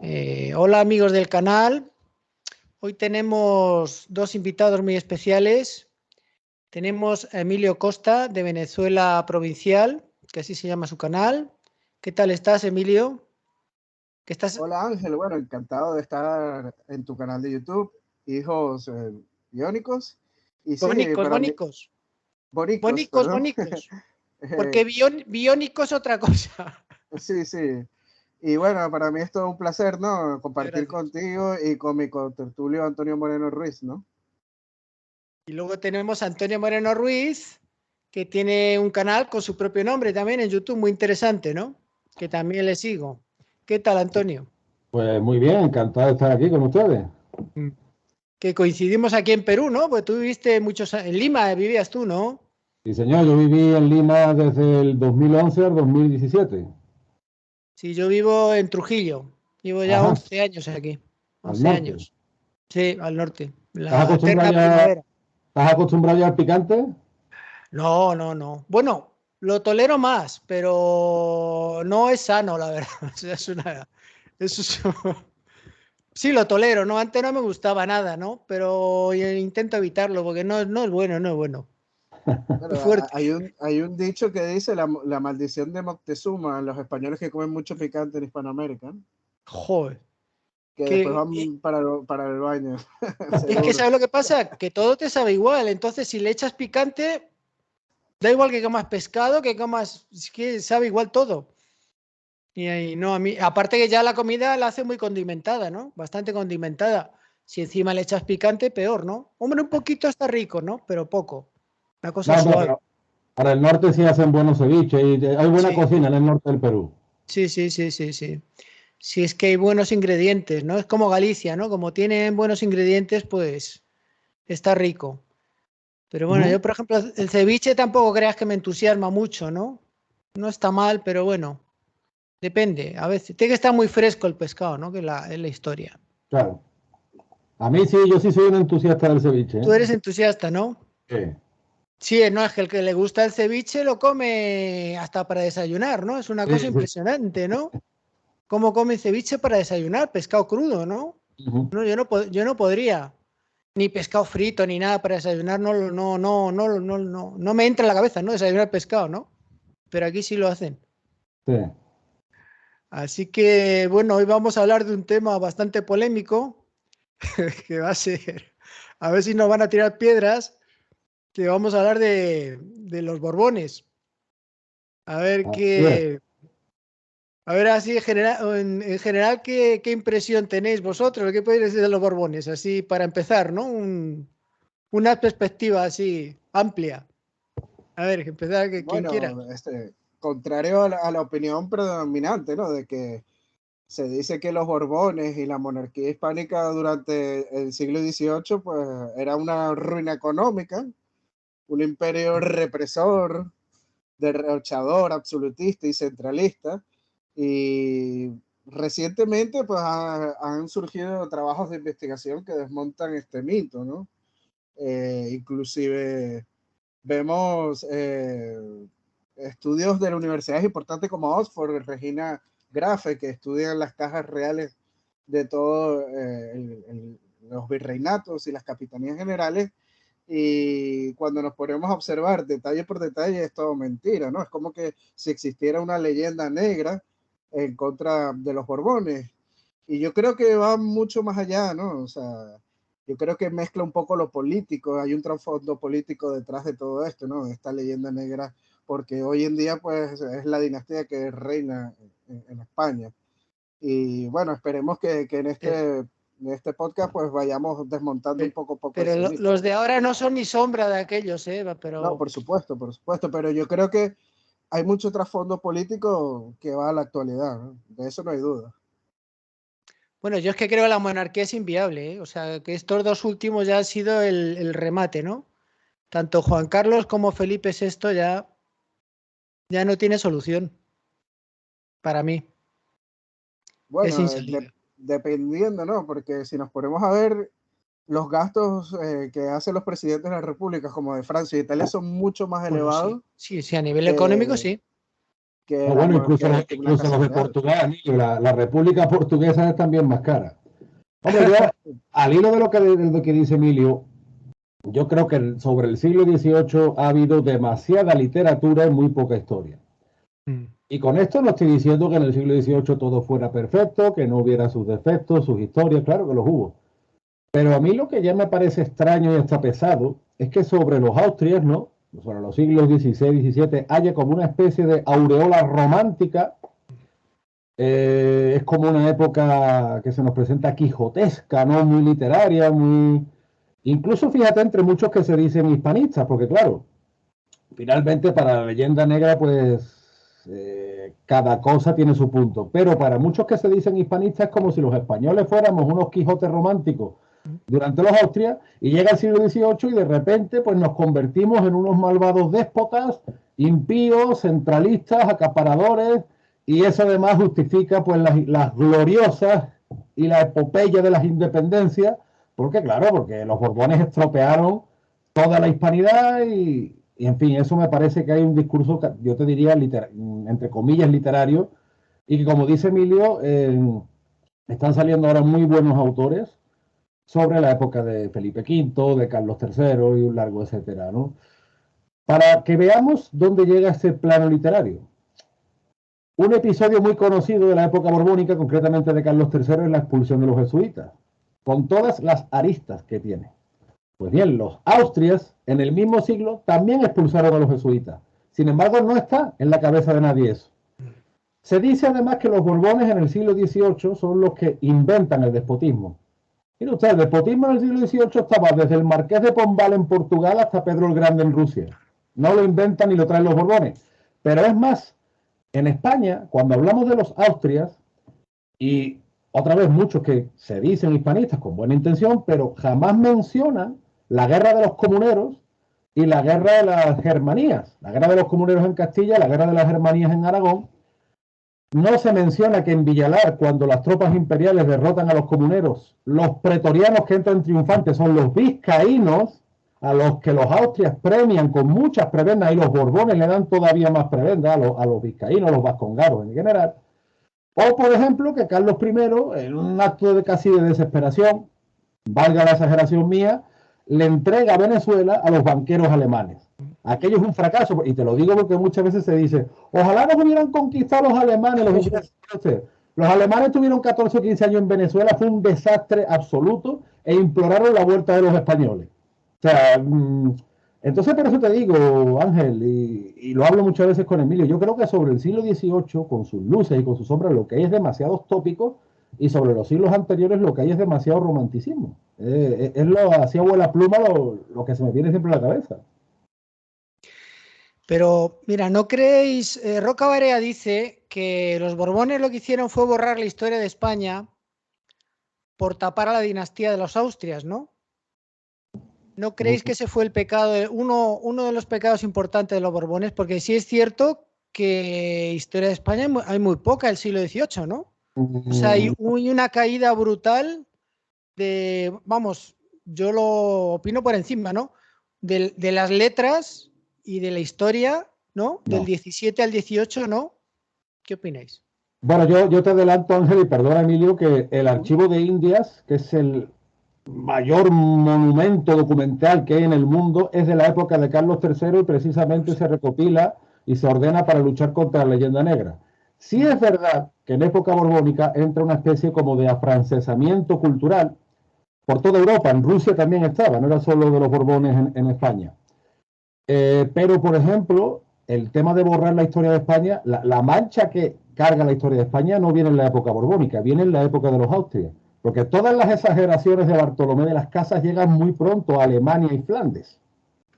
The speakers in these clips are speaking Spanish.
Hola amigos del canal, hoy tenemos dos invitados muy especiales. Tenemos a Emilio Costa de Venezuela Provincial, que así se llama su canal. ¿Qué tal estás, Emilio? ¿Qué estás? Hola Ángel, bueno, encantado de estar en tu canal de YouTube, Hijos Biónicos. Y sí, Bónicos, para mí, bónicos, Bonicos, bónicos, perdón. bónicos, porque Eh, biónico es otra cosa. sí, sí. Y bueno, para mí es todo un placer, ¿no? Muchas Compartir gracias. contigo y con mi contertulio Antonio Moreno Ruiz, ¿no? Y luego tenemos a Antonio Moreno Ruiz, que tiene un canal con su propio nombre también en YouTube, muy interesante, ¿no? Que también le sigo. ¿Qué tal, Antonio? Pues muy bien, encantado de estar aquí con ustedes. Mm. Que coincidimos aquí en Perú, ¿no? Pues tú viviste muchos años, en Lima vivías tú, ¿no? Sí, señor, yo viví en Lima desde el 2011 al 2017. Sí, yo vivo en Trujillo. Llevo ya Ajá, 11 años aquí. al 11 norte. años. Sí, al norte. ¿Estás La acostumbrado eterna ya, primavera. estás acostumbrado ya al picante? No, no, no. Bueno, lo tolero más, pero no es sano, la verdad. O sea, es una... Eso es... Sí, lo tolero, ¿no? Antes no me gustaba nada, ¿no? Pero intento evitarlo porque no es bueno, no es bueno. Bueno, Muy fuerte. hay un dicho que dice la maldición de Moctezuma, los españoles que comen mucho picante en Hispanoamérica, ¿no? Joder. Que después Que, van para el baño, es que, seguro. ¿sabes lo que pasa? Que todo te sabe igual. Entonces, si le echas picante, da igual que comas pescado, que comas. Es que sabe igual todo. Y ahí, no, a mí. Aparte que ya la comida la hace muy condimentada, ¿no? Bastante condimentada. Si encima le echas picante, peor, ¿no? Hombre, un poquito está rico, ¿no? Pero poco. Una cosa No, hombre, suave. pero para el norte sí hacen buenos ceviches y hay buena Sí, cocina en el norte del Perú. sí, sí, sí, sí, sí. Si es que hay buenos ingredientes, ¿no? Es como Galicia, ¿no? Como tienen buenos ingredientes, pues está rico. Pero bueno, Ujú. yo, por ejemplo, el ceviche tampoco creas que me entusiasma mucho, ¿no? No está mal, pero bueno, depende. A veces tiene que estar muy fresco el pescado, ¿no? Que es la historia. Claro. A mí sí, yo sí soy un entusiasta del ceviche, Tú ¿eh? eres entusiasta, ¿no? Sí, Sí, no, es que el que le gusta el ceviche lo come hasta para desayunar, ¿no? Es una cosa sí, sí. impresionante, ¿no? ¿Cómo come ceviche para desayunar? Pescado crudo, ¿no? Ujú. No, yo no podría. Ni pescado frito, ni nada para desayunar, no me entra en la cabeza, ¿no? Desayunar pescado, ¿no? Pero aquí sí lo hacen. Sí. Así que, bueno, hoy vamos a hablar de un tema bastante polémico, que va a ser, a ver si nos van a tirar piedras, que vamos a hablar de los Borbones. A ver Así es. qué, a ver así en general qué impresión tenéis vosotros, qué podéis decir de los Borbones, así para empezar, ¿no? Una perspectiva así amplia. A ver, empezar que quien quiera. Bueno, contrario a a la opinión predominante, ¿no? De que se dice que los Borbones y la monarquía hispánica durante el siglo XVIII, pues era una ruina económica, un imperio represor, derrochador, absolutista y centralista. Y recientemente, pues han surgido trabajos de investigación que desmontan este mito, ¿no? Inclusive vemos estudios de la universidades importantes como Oxford, Regina Grafe, que estudian las cajas reales de todos los virreinatos y las capitanías generales. Y cuando nos ponemos a observar detalle por detalle, es todo mentira, ¿no? Es como que si existiera una leyenda negra en contra de los Borbones. Y yo creo que va mucho más allá, ¿no? O sea, yo creo que mezcla un poco lo político, hay un trasfondo político detrás de todo esto, ¿no? De esta leyenda negra, porque hoy en día, pues, es la dinastía que reina en España. Y bueno, esperemos que Pero, en este podcast, pues, vayamos desmontando un pero- poco a poco pero ese mito. los de ahora no son ni sombra de aquellos, ¿eh? No, Pero por supuesto, pero yo creo que hay mucho trasfondo político que va a la actualidad, ¿no? De eso no hay duda. bueno, yo es que creo que la monarquía es inviable, ¿eh? O sea, que estos dos últimos ya han sido el remate, ¿no? Tanto Juan Carlos como Felipe VI ya no tiene solución para mí. Es Bueno, insalible. dependiendo, ¿no? Porque si nos ponemos a ver, los gastos que hacen los presidentes de las repúblicas, como de Francia y Italia, son mucho más Bueno, sí. elevados Sí, sí, a nivel económico que, sí. que No, la bueno, que una incluso casa los de real. Portugal, la República Portuguesa es también más cara. Hombre, yo, al hilo de lo que dice Emilio, yo creo que sobre el siglo XVIII ha habido demasiada literatura y muy poca historia. Y con esto no estoy diciendo que en el siglo XVIII todo fuera perfecto, que no hubiera sus defectos, sus historias, claro que los hubo. Pero a mí lo que ya me parece extraño y hasta pesado es que sobre los Austrias, ¿no? Sobre los siglos XVI, XVII, haya como una especie de aureola romántica. Es como una época que se nos presenta quijotesca, ¿no? Muy literaria, muy... Incluso fíjate entre muchos que se dicen hispanistas, porque claro, finalmente para la leyenda negra, pues cada cosa tiene su punto. Pero para muchos que se dicen hispanistas es como si los españoles fuéramos unos Quijotes románticos durante los Austrias y llega el siglo XVIII y de repente pues nos convertimos en unos malvados déspotas, impíos, centralistas, acaparadores, y eso además justifica pues las gloriosas y la epopeya de las independencias, porque claro, porque los Borbones estropearon toda la hispanidad y en fin, eso me parece que hay un discurso, yo te diría, entre comillas, literario, y que como dice Emilio, están saliendo ahora muy buenos autores sobre la época de Felipe V, de Carlos III y un largo etcétera, ¿no? Para que veamos dónde llega este plano literario. Un episodio muy conocido de la época borbónica, concretamente de Carlos III, es la expulsión de los jesuitas, con todas las aristas que tiene. Pues bien, los Austrias en el mismo siglo también expulsaron a los jesuitas. Sin embargo, no está en la cabeza de nadie eso. Se dice además que los Borbones en el siglo XVIII son los que inventan el despotismo. Mire usted, el despotismo en el siglo XVIII estaba desde el Marqués de Pombal en Portugal hasta Pedro el Grande en Rusia. No lo inventan ni lo traen los Borbones. Pero es más, en España, cuando hablamos de los Austrias, y otra vez muchos que se dicen hispanistas con buena intención, pero jamás mencionan la guerra de los comuneros y la guerra de las Germanías. La guerra de los comuneros en Castilla, la guerra de las Germanías en Aragón. No se menciona que en Villalar, cuando las tropas imperiales derrotan a los comuneros, los pretorianos que entran triunfantes son los vizcaínos, a los que los Austrias premian con muchas prebendas y los Borbones le dan todavía más prebendas a los vizcaínos, a los vascongados en general. O, por ejemplo, que Carlos I, en un acto de casi de desesperación, valga la exageración mía, le entrega a Venezuela a los banqueros alemanes. Aquello es un fracaso, y te lo digo porque muchas veces se dice, ojalá nos hubieran conquistado los alemanes, los ingleses. Los alemanes tuvieron 14 o 15 años en Venezuela, fue un desastre absoluto, e imploraron la vuelta de los españoles. O sea, entonces por eso te digo, Ángel, y lo hablo muchas veces con Emilio, yo creo que sobre el siglo XVIII, con sus luces y con sus sombras, lo que hay es demasiados tópicos, y sobre los siglos anteriores lo que hay es demasiado romanticismo. Es lo, así abuela pluma lo que se me viene siempre a la cabeza. Pero mira, ¿no creéis? Roca Barea dice que los Borbones lo que hicieron fue borrar la historia de España por tapar a la dinastía de los Austrias, ¿no? ¿No creéis que ese fue el pecado, uno de los pecados importantes de los Borbones? Porque sí es cierto que historia de España hay muy poca del siglo XVIII, ¿no? O sea, hay una caída brutal de, vamos, yo lo opino por encima, ¿no? De las letras y de la historia, ¿no? Del 17 al 18, ¿no? ¿Qué opináis? Bueno, yo te adelanto, Ángel, y perdona, Emilio, que el Archivo de Indias, que es el mayor monumento documental que hay en el mundo, es de la época de Carlos III y precisamente se recopila y se ordena para luchar contra la leyenda negra. Sí es verdad que en época borbónica entra una especie como de afrancesamiento cultural por toda Europa. En Rusia también estaba, no era solo de los Borbones en España. Pero, por ejemplo, el tema de borrar la historia de España, la mancha que carga la historia de España no viene en la época borbónica, viene en la época de los Austrias. Porque todas las exageraciones de Bartolomé de las Casas llegan muy pronto a Alemania y Flandes.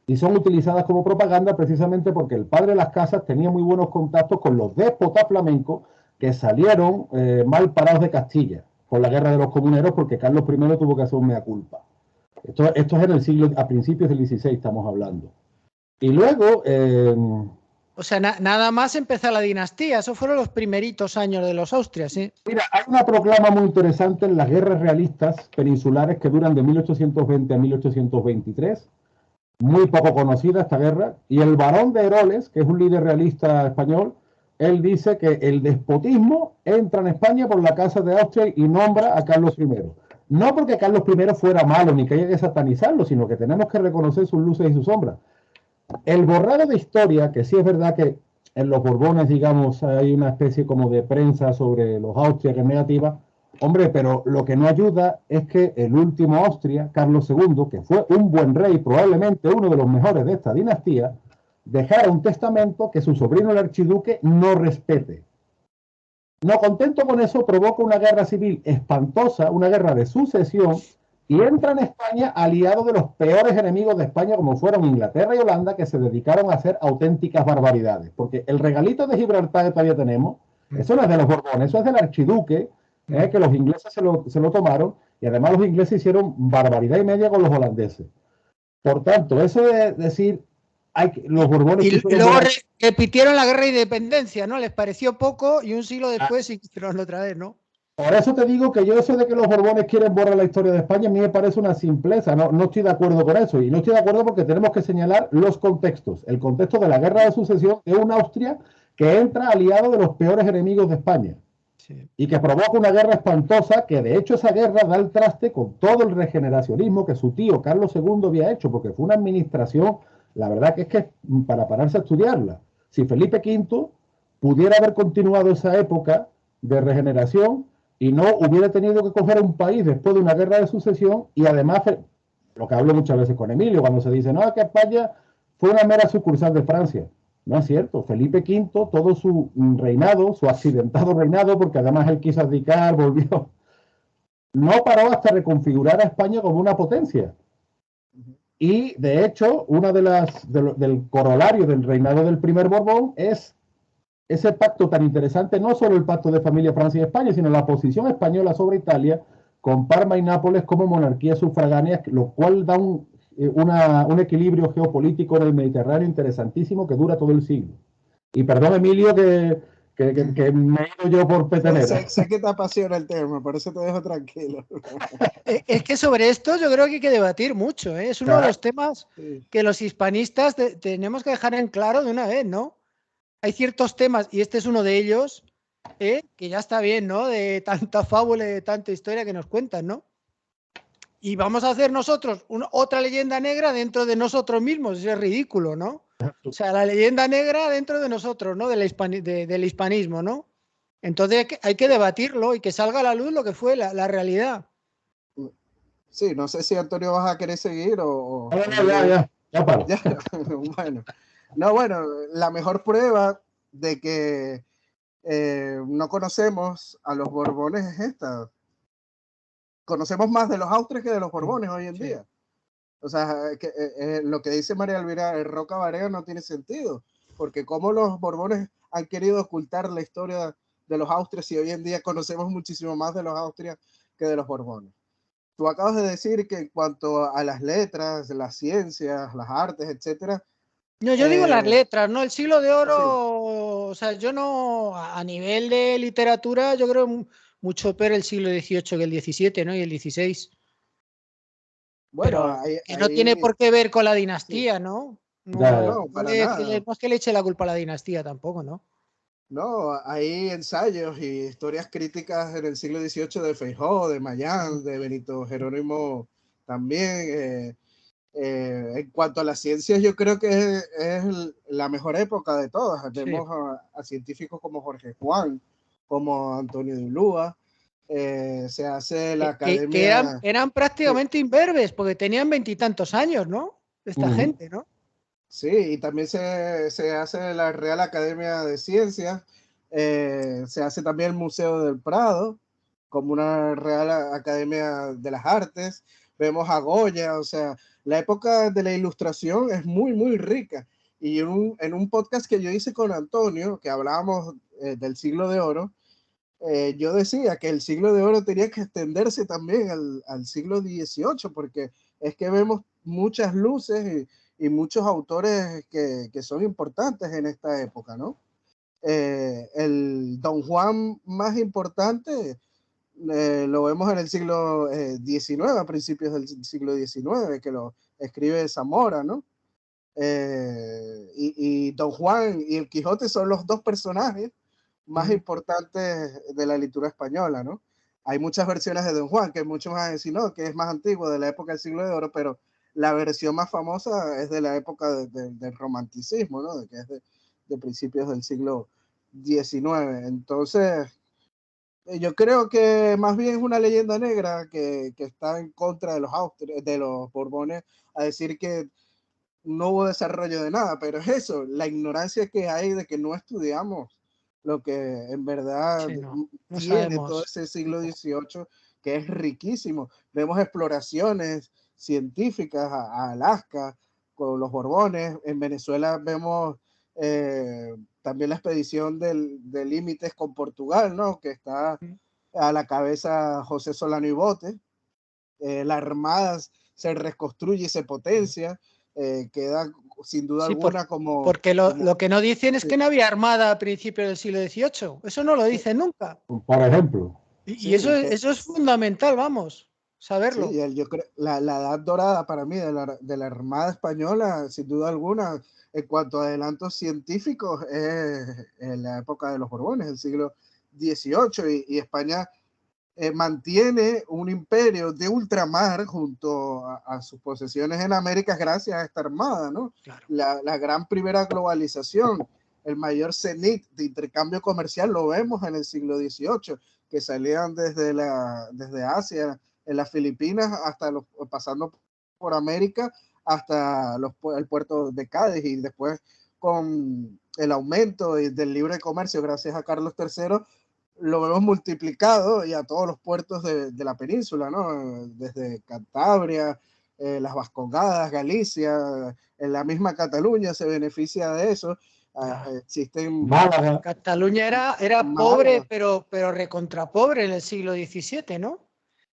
Y son utilizadas como propaganda precisamente porque el padre de las Casas tenía muy buenos contactos con los déspotas flamencos que salieron mal parados de Castilla con la guerra de los comuneros porque Carlos I tuvo que hacer un mea culpa. Esto es en el siglo, a principios del XVI estamos hablando. Y luego... o sea, nada más empezar la dinastía, esos fueron los primeritos años de los Austrias, ¿sí? Mira, hay una proclama muy interesante en las guerras realistas peninsulares que duran de 1820 a 1823, muy poco conocida esta guerra, y el barón de Eroles, que es un líder realista español, él dice que el despotismo entra en España por la Casa de Austria y nombra a Carlos I. No porque Carlos I fuera malo ni que haya que satanizarlo, sino que tenemos que reconocer sus luces y sus sombras. El borrado de historia, que sí es verdad que en los Borbones, digamos, hay una especie como de prensa sobre los Austria que es negativa, hombre, pero lo que no ayuda es que el último Austria, Carlos II, que fue un buen rey, probablemente uno de los mejores de esta dinastía, dejara un testamento que su sobrino el archiduque no respete. No contento con eso, provoca una guerra civil espantosa, una guerra de sucesión, y entra en España aliado de los peores enemigos de España, como fueron Inglaterra y Holanda, que se dedicaron a hacer auténticas barbaridades. Porque el regalito de Gibraltar que todavía tenemos, eso no es de los Borbones, eso es del archiduque, que los ingleses se lo tomaron, y además los ingleses hicieron barbaridad y media con los holandeses. Por tanto, eso de decir, los Borbones... Y luego repitieron la guerra de independencia, ¿no? Les pareció poco y un siglo después hicieron otra vez, ¿no? Por eso te digo que yo eso de que los Borbones quieren borrar la historia de España, a mí me parece una simpleza, no estoy de acuerdo con eso. Y no estoy de acuerdo porque tenemos que señalar los contextos. El contexto de la guerra de sucesión de una Austria que entra aliado de los peores enemigos de España. Sí. Y que provoca una guerra espantosa, que de hecho esa guerra da el traste con todo el regeneracionismo que su tío Carlos II había hecho, porque fue una administración, la verdad que es que para pararse a estudiarla. Si Felipe V pudiera haber continuado esa época de regeneración y no hubiera tenido que coger un país después de una guerra de sucesión, y además, lo que hablo muchas veces con Emilio, cuando se dice, no, que España fue una mera sucursal de Francia. No es cierto. Felipe V, todo su reinado, su accidentado reinado, porque además él quiso abdicar, volvió, no paró hasta reconfigurar a España como una potencia. Y de hecho, una del corolario del reinado del primer Borbón es ese pacto tan interesante, no solo el pacto de familia Francia y España, sino la posición española sobre Italia, con Parma y Nápoles como monarquías sufragáneas, lo cual da un equilibrio geopolítico en el Mediterráneo interesantísimo que dura todo el siglo. Y perdón, Emilio, que me he ido yo por petenera. Sé que te apasiona el tema, por eso te dejo tranquilo. Es que sobre esto yo creo que hay que debatir mucho, ¿eh? Es uno de los temas que los hispanistas tenemos que dejar en claro de una vez, ¿no? Hay ciertos temas, y este es uno de ellos, que ya está bien, ¿no? De tanta fábula y de tanta historia que nos cuentan, ¿no? Y vamos a hacer nosotros otra leyenda negra dentro de nosotros mismos. Eso es ridículo, ¿no? O sea, la leyenda negra dentro de nosotros, ¿no? Del hispanismo, ¿no? Entonces hay que debatirlo y que salga a la luz lo que fue la realidad. Sí, no sé si Antonio vas a querer seguir o... Ya paro. Bueno, la mejor prueba de que no conocemos a los Borbones es esta. Conocemos más de los Austrias que de los Borbones hoy en día. O sea, lo que dice María Elvira Roca Barea no tiene sentido, porque como los Borbones han querido ocultar la historia de los Austrias y hoy en día conocemos muchísimo más de los Austrias que de los Borbones. Tú acabas de decir que en cuanto a las letras, las ciencias, las artes, etcétera. No, yo digo las letras, ¿no? El siglo de oro, sí. O sea, yo no, a nivel de literatura, yo creo mucho peor el siglo XVIII que el XVII, ¿no? Y el XVI. Bueno, que no tiene por qué ver con la dinastía, sí. ¿No? No es que le eche la culpa a la dinastía tampoco, ¿no? No, hay ensayos y historias críticas en el siglo XVIII de Feijó, de Mayán, de Benito Jerónimo también. En cuanto a las ciencias, yo creo que es la mejor época de todas. Sí. Vemos a científicos como Jorge Juan, como Antonio de Ulúa. Se hace la academia... Que eran prácticamente imberbes, porque tenían 20 y tantos años, ¿no? Esta gente, ¿no? Sí, y también se hace la Real Academia de Ciencias, se hace también el Museo del Prado, como una Real Academia de las Artes, vemos a Goya, o sea, la época de la Ilustración es muy, muy rica. Y en un podcast que yo hice con Antonio, que hablábamos del siglo de oro, yo decía que el siglo de oro tenía que extenderse también al siglo XVIII, porque es que vemos muchas luces y muchos autores que son importantes en esta época, ¿no? El Don Juan más importante lo vemos en el siglo XIX, a principios del siglo XIX, que lo escribe Zamora, ¿no? y Don Juan y el Quijote son los dos personajes más importantes de la literatura española, ¿no? Hay muchas versiones de Don Juan, que muchos van a decir, no, que es más antiguo, de la época del siglo de oro, pero la versión más famosa es de la época del romanticismo, ¿no? Que es de principios del siglo XIX. Entonces, yo creo que más bien es una leyenda negra que está en contra de los Borbones, a decir que no hubo desarrollo de nada, pero es eso, la ignorancia que hay de que no estudiamos lo que en verdad no tiene sabemos. todo ese siglo XVIII, que es riquísimo. Vemos exploraciones científicas a Alaska con los Borbones. En Venezuela vemos también la expedición de límites con Portugal, ¿no? Que está a la cabeza José Solano y Bote. La Armada se reconstruye y se potencia. Queda sin duda alguna porque lo que no dicen es que no había armada a principios del siglo XVIII. Eso no lo dicen nunca. Por ejemplo. Y eso es fundamental, vamos, saberlo. Sí, yo creo la edad dorada para mí de la Armada Española, sin duda alguna, en cuanto a adelantos científicos, es en la época de los Borbones, el siglo XVIII, y España mantiene un imperio de ultramar junto a sus posesiones en América gracias a esta armada, ¿no? Claro. La gran primera globalización, el mayor cenit de intercambio comercial lo vemos en el siglo XVIII, que salían desde Asia, en las Filipinas, pasando por América hasta el puerto de Cádiz, y después con el aumento del libre comercio gracias a Carlos III, lo vemos multiplicado y a todos los puertos de la península, ¿no? Desde Cantabria, las Vascongadas, Galicia, en la misma Cataluña se beneficia de eso. Existen... Cataluña era pobre, pero recontra pobre en el siglo XVII, ¿no?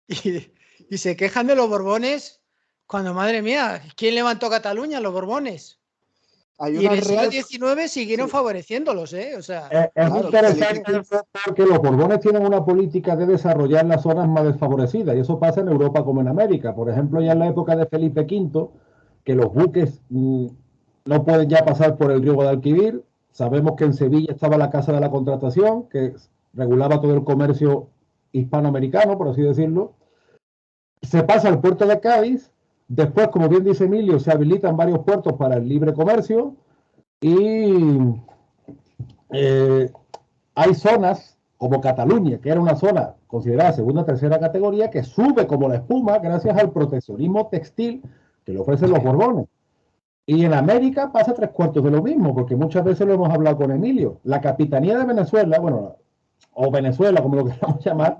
Y se quejan de los Borbones cuando, madre mía, ¿quién levantó Cataluña? Los Borbones. Y en el siglo XIX siguieron favoreciéndolos, ¿eh? O sea, es interesante porque los Borbones tienen una política de desarrollar las zonas más desfavorecidas, y eso pasa en Europa como en América. Por ejemplo, ya en la época de Felipe V, que los buques no pueden ya pasar por el río Guadalquivir. Sabemos que en Sevilla estaba la Casa de la Contratación, que regulaba todo el comercio hispanoamericano, por así decirlo. Se pasa al puerto de Cádiz. Después, como bien dice Emilio, se habilitan varios puertos para el libre comercio, y hay zonas como Cataluña, que era una zona considerada segunda o tercera categoría, que sube como la espuma gracias al proteccionismo textil que le ofrecen los Borbones. Y en América pasa 3/4 de lo mismo, porque muchas veces lo hemos hablado con Emilio. La capitanía de Venezuela, bueno, o Venezuela, como lo queramos llamar,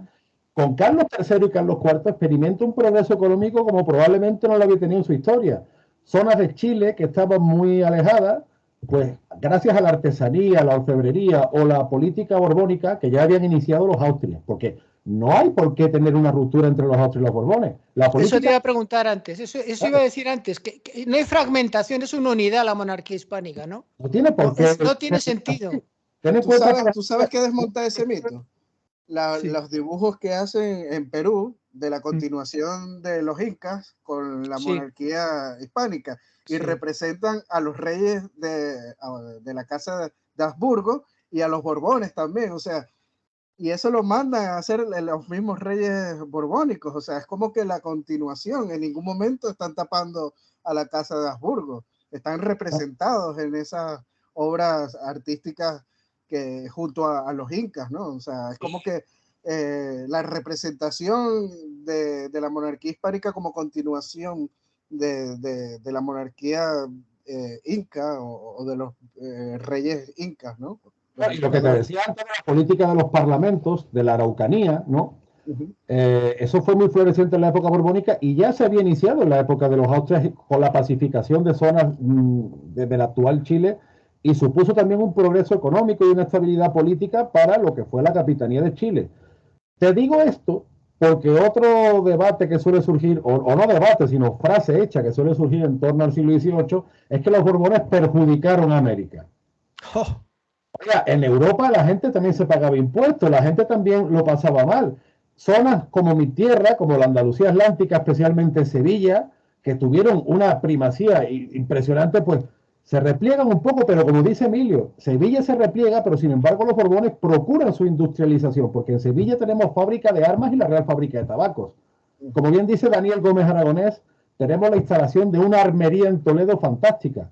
con Carlos III y Carlos IV experimenta un progreso económico como probablemente no lo había tenido en su historia. Zonas de Chile que estaban muy alejadas, pues gracias a la artesanía, la orfebrería o la política borbónica que ya habían iniciado los Austrias, porque no hay por qué tener una ruptura entre los Austrias y los Borbones. Eso te iba a preguntar antes, eso iba a decir antes, que no hay fragmentación, es una unidad la monarquía hispánica, ¿no? No tiene por qué. No tiene sentido. ¿Tú sabes qué desmonta ese mito? Los dibujos que hacen en Perú de la continuación de los incas con la monarquía hispánica, y representan a los reyes de la casa de Habsburgo y a los Borbones también, o sea, y eso lo mandan a hacer los mismos reyes borbónicos, o sea, es como que la continuación. En ningún momento están tapando a la casa de Habsburgo, están representados en esas obras artísticas que junto a los incas, ¿no? O sea, es como que la representación de la monarquía hispánica como continuación de la monarquía inca o de los reyes incas, ¿no? Y lo que te decía antes de la política de los parlamentos, de la Araucanía, ¿no? Eso fue muy floreciente en la época borbónica, y ya se había iniciado en la época de los Austrias con la pacificación de zonas del actual Chile, y supuso también un progreso económico y una estabilidad política para lo que fue la capitanía de Chile. Te digo esto porque otro debate que suele surgir, o no debate, sino frase hecha que suele surgir en torno al siglo XVIII, es que los Borbones perjudicaron a América. Oiga, en Europa la gente también se pagaba impuestos, la gente también lo pasaba mal. Zonas como mi tierra, como la Andalucía Atlántica, especialmente Sevilla, que tuvieron una primacía impresionante, pues se repliegan un poco, pero como dice Emilio, Sevilla se repliega, pero sin embargo los Borbones procuran su industrialización, porque en Sevilla tenemos fábrica de armas y la Real Fábrica de Tabacos. Como bien dice Daniel Gómez Aragonés, tenemos la instalación de una armería en Toledo fantástica.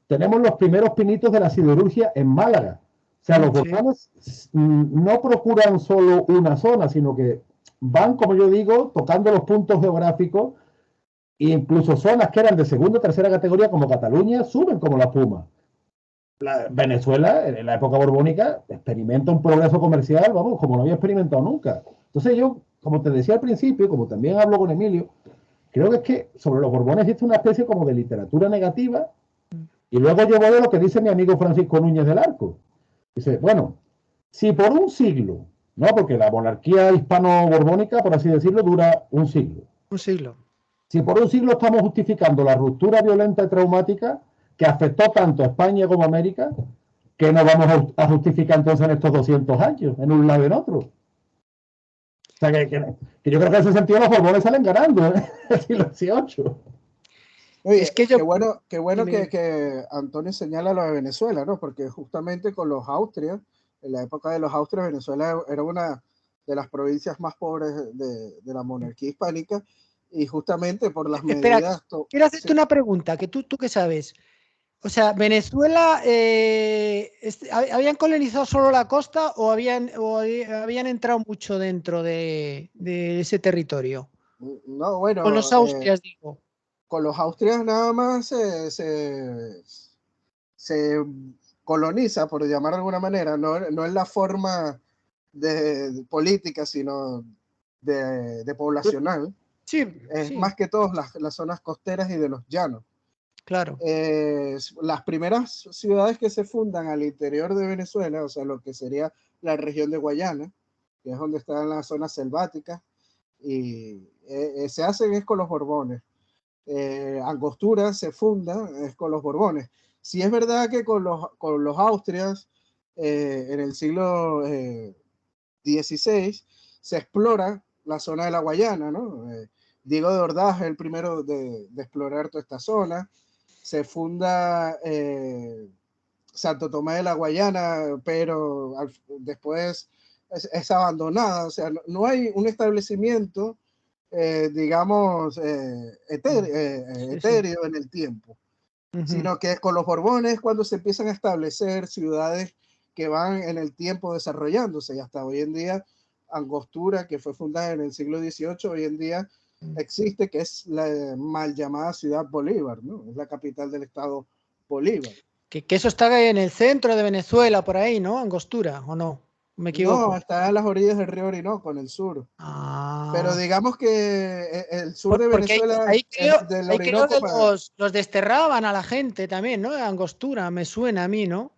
Tenemos los primeros pinitos de la siderurgia en Málaga. O sea, los Borbones no procuran solo una zona, sino que van, como yo digo, tocando los puntos geográficos. E incluso zonas que eran de segunda o tercera categoría, como Cataluña, suben como la espuma. Venezuela, en la época borbónica, experimenta un progreso comercial, vamos, como no había experimentado nunca. Entonces yo, como te decía al principio, como también hablo con Emilio, creo que es que sobre los Borbones existe una especie como de literatura negativa, y luego yo voy a lo que dice mi amigo Francisco Núñez del Arco. Dice, bueno, si por un siglo, ¿no? Porque la monarquía hispano-borbónica, por así decirlo, dura un siglo. Un siglo. Si por un siglo estamos justificando la ruptura violenta y traumática que afectó tanto a España como a América, ¿qué nos vamos a justificar entonces en estos 200 años, en un lado y en otro? O sea, que yo creo que en ese sentido los Borbones salen ganando, ¿eh? El siglo XVIII. Oye, Es que yo... qué bueno que Antonio señala lo de Venezuela, ¿no? Porque justamente con los Austrias, en la época de los Austrias, Venezuela era una de las provincias más pobres de la monarquía hispánica, y justamente por las Espera, medidas... quiero hacerte una pregunta, que tú qué sabes. O sea, ¿Venezuela habían colonizado solo la costa o habían entrado mucho dentro de ese territorio? No, bueno, Con los Austrias, digo. con los Austrias nada más se coloniza, por llamar de alguna manera, no en la forma de política, sino de poblacional. Sí, Es sí, más que todo las zonas costeras y de los llanos. claro. Las primeras ciudades que se fundan al interior de Venezuela, o sea, lo que sería la región de Guayana, que es donde están las zonas selváticas, y se hacen es con los Borbones. Angostura se funda es con los Borbones. Sí es verdad que con los Austrias en el siglo XVI se explora la zona de la Guayana, ¿no? Diego de Ordaz es el primero de explorar toda esta zona. Se funda Santo Tomé de la Guayana, pero después es abandonada. O sea, no hay un establecimiento digamos, etéreo en el tiempo, sino que con los Borbones cuando se empiezan a establecer ciudades que van en el tiempo desarrollándose, y hasta hoy en día Angostura, que fue fundada en el siglo XVIII, hoy en día existe, que es la mal llamada ciudad Bolívar, ¿no? Es la capital del estado Bolívar. Que eso está en el centro de Venezuela, por ahí, ¿no? Angostura, ¿o no? ¿Me equivoco? No, está a las orillas del río Orinoco, en el sur. Pero digamos que el sur de Venezuela ahí creo, del ahí creo Orinoco que los desterraban a la gente también, ¿no? Angostura, me suena a mí, ¿no?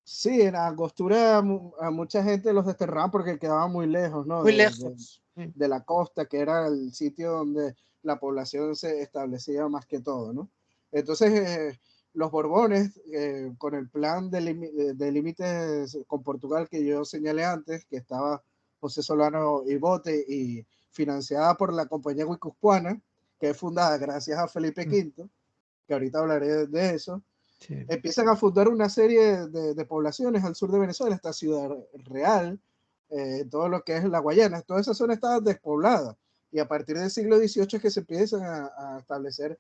Sí, en Angostura a mucha gente los desterraban porque quedaban muy lejos, ¿no? Muy lejos. De la costa, que era el sitio donde la población se establecía más que todo, ¿no? Entonces, los Borbones, con el plan de límites con Portugal que yo señalé antes, que estaba José Solano y Bote y financiada por la compañía guipuzcoana, que es fundada gracias a Felipe V, que ahorita hablaré de eso. Sí. Empiezan a fundar una serie de poblaciones al sur de Venezuela, esta Ciudad Real, todo lo que es la Guayana, toda esa zona estaba despoblada, y a partir del siglo XVIII es que se empiezan a establecer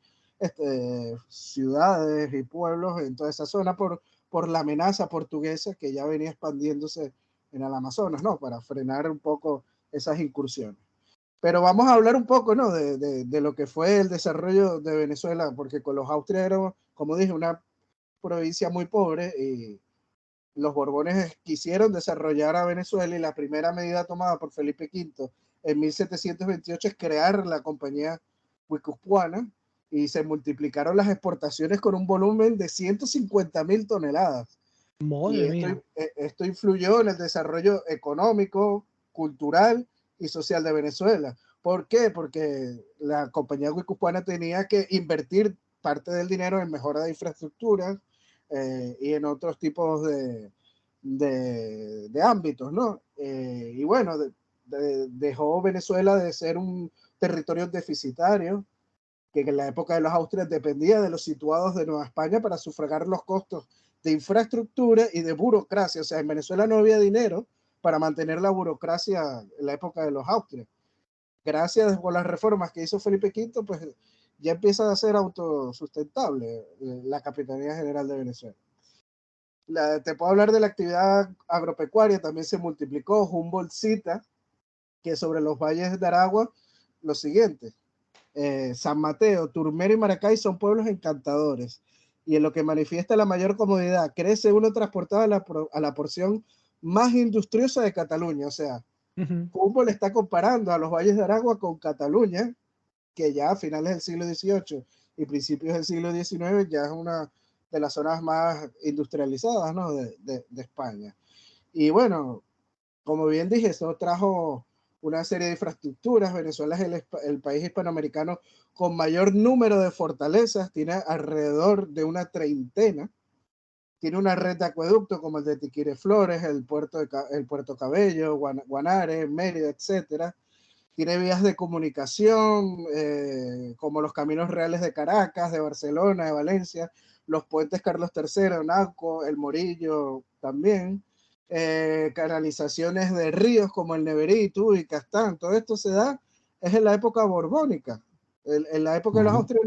ciudades y pueblos en toda esa zona por la amenaza portuguesa que ya venía expandiéndose en el Amazonas, ¿no? Para frenar un poco esas incursiones. Pero vamos a hablar un poco, ¿no? De lo que fue el desarrollo de Venezuela, porque con los Austrias era, como dije, una provincia muy pobre, y los Borbones quisieron desarrollar a Venezuela, y la primera medida tomada por Felipe V en 1728 es crear la compañía guipuzcoana, y se multiplicaron las exportaciones con un volumen de 150.000 toneladas. Madre mía. Esto influyó en el desarrollo económico, cultural y social de Venezuela. ¿Por qué? Porque la compañía guipuzcoana tenía que invertir parte del dinero en mejora de infraestructuras y en otros tipos de ámbitos, ¿no? Y bueno, dejó Venezuela de ser un territorio deficitario que en la época de los Austrias dependía de los situados de Nueva España para sufragar los costos de infraestructura y de burocracia. O sea, en Venezuela no había dinero para mantener la burocracia en la época de los Austrias. Gracias a las reformas que hizo Felipe V, pues ya empieza a ser autosustentable la Capitanía General de Venezuela. Te puedo hablar de la actividad agropecuaria, también se multiplicó. Humboldt cita que sobre los valles de Aragua, lo siguiente: San Mateo, Turmero y Maracay son pueblos encantadores, y en lo que manifiesta la mayor comodidad, crece uno transportado a la porción más industriosa de Cataluña. O sea, Humboldt está comparando a los valles de Aragua con Cataluña, que ya a finales del siglo XVIII y principios del siglo XIX ya es una de las zonas más industrializadas, ¿no?, de España. Y bueno, como bien dije, eso trajo una serie de infraestructuras. Venezuela es el país hispanoamericano con mayor número de fortalezas, tiene alrededor de una treintena. Tiene una red de acueducto como el de Tiquire Flores, el Puerto Cabello, Guanare, Mérida, etc. Tiene vías de comunicación como los caminos reales de Caracas, de Barcelona, de Valencia, los puentes Carlos III, Naco, el Morillo también, canalizaciones de ríos como el Neverí, Tuy, Castán. Todo esto se da es en la época borbónica. En la época de los Austrias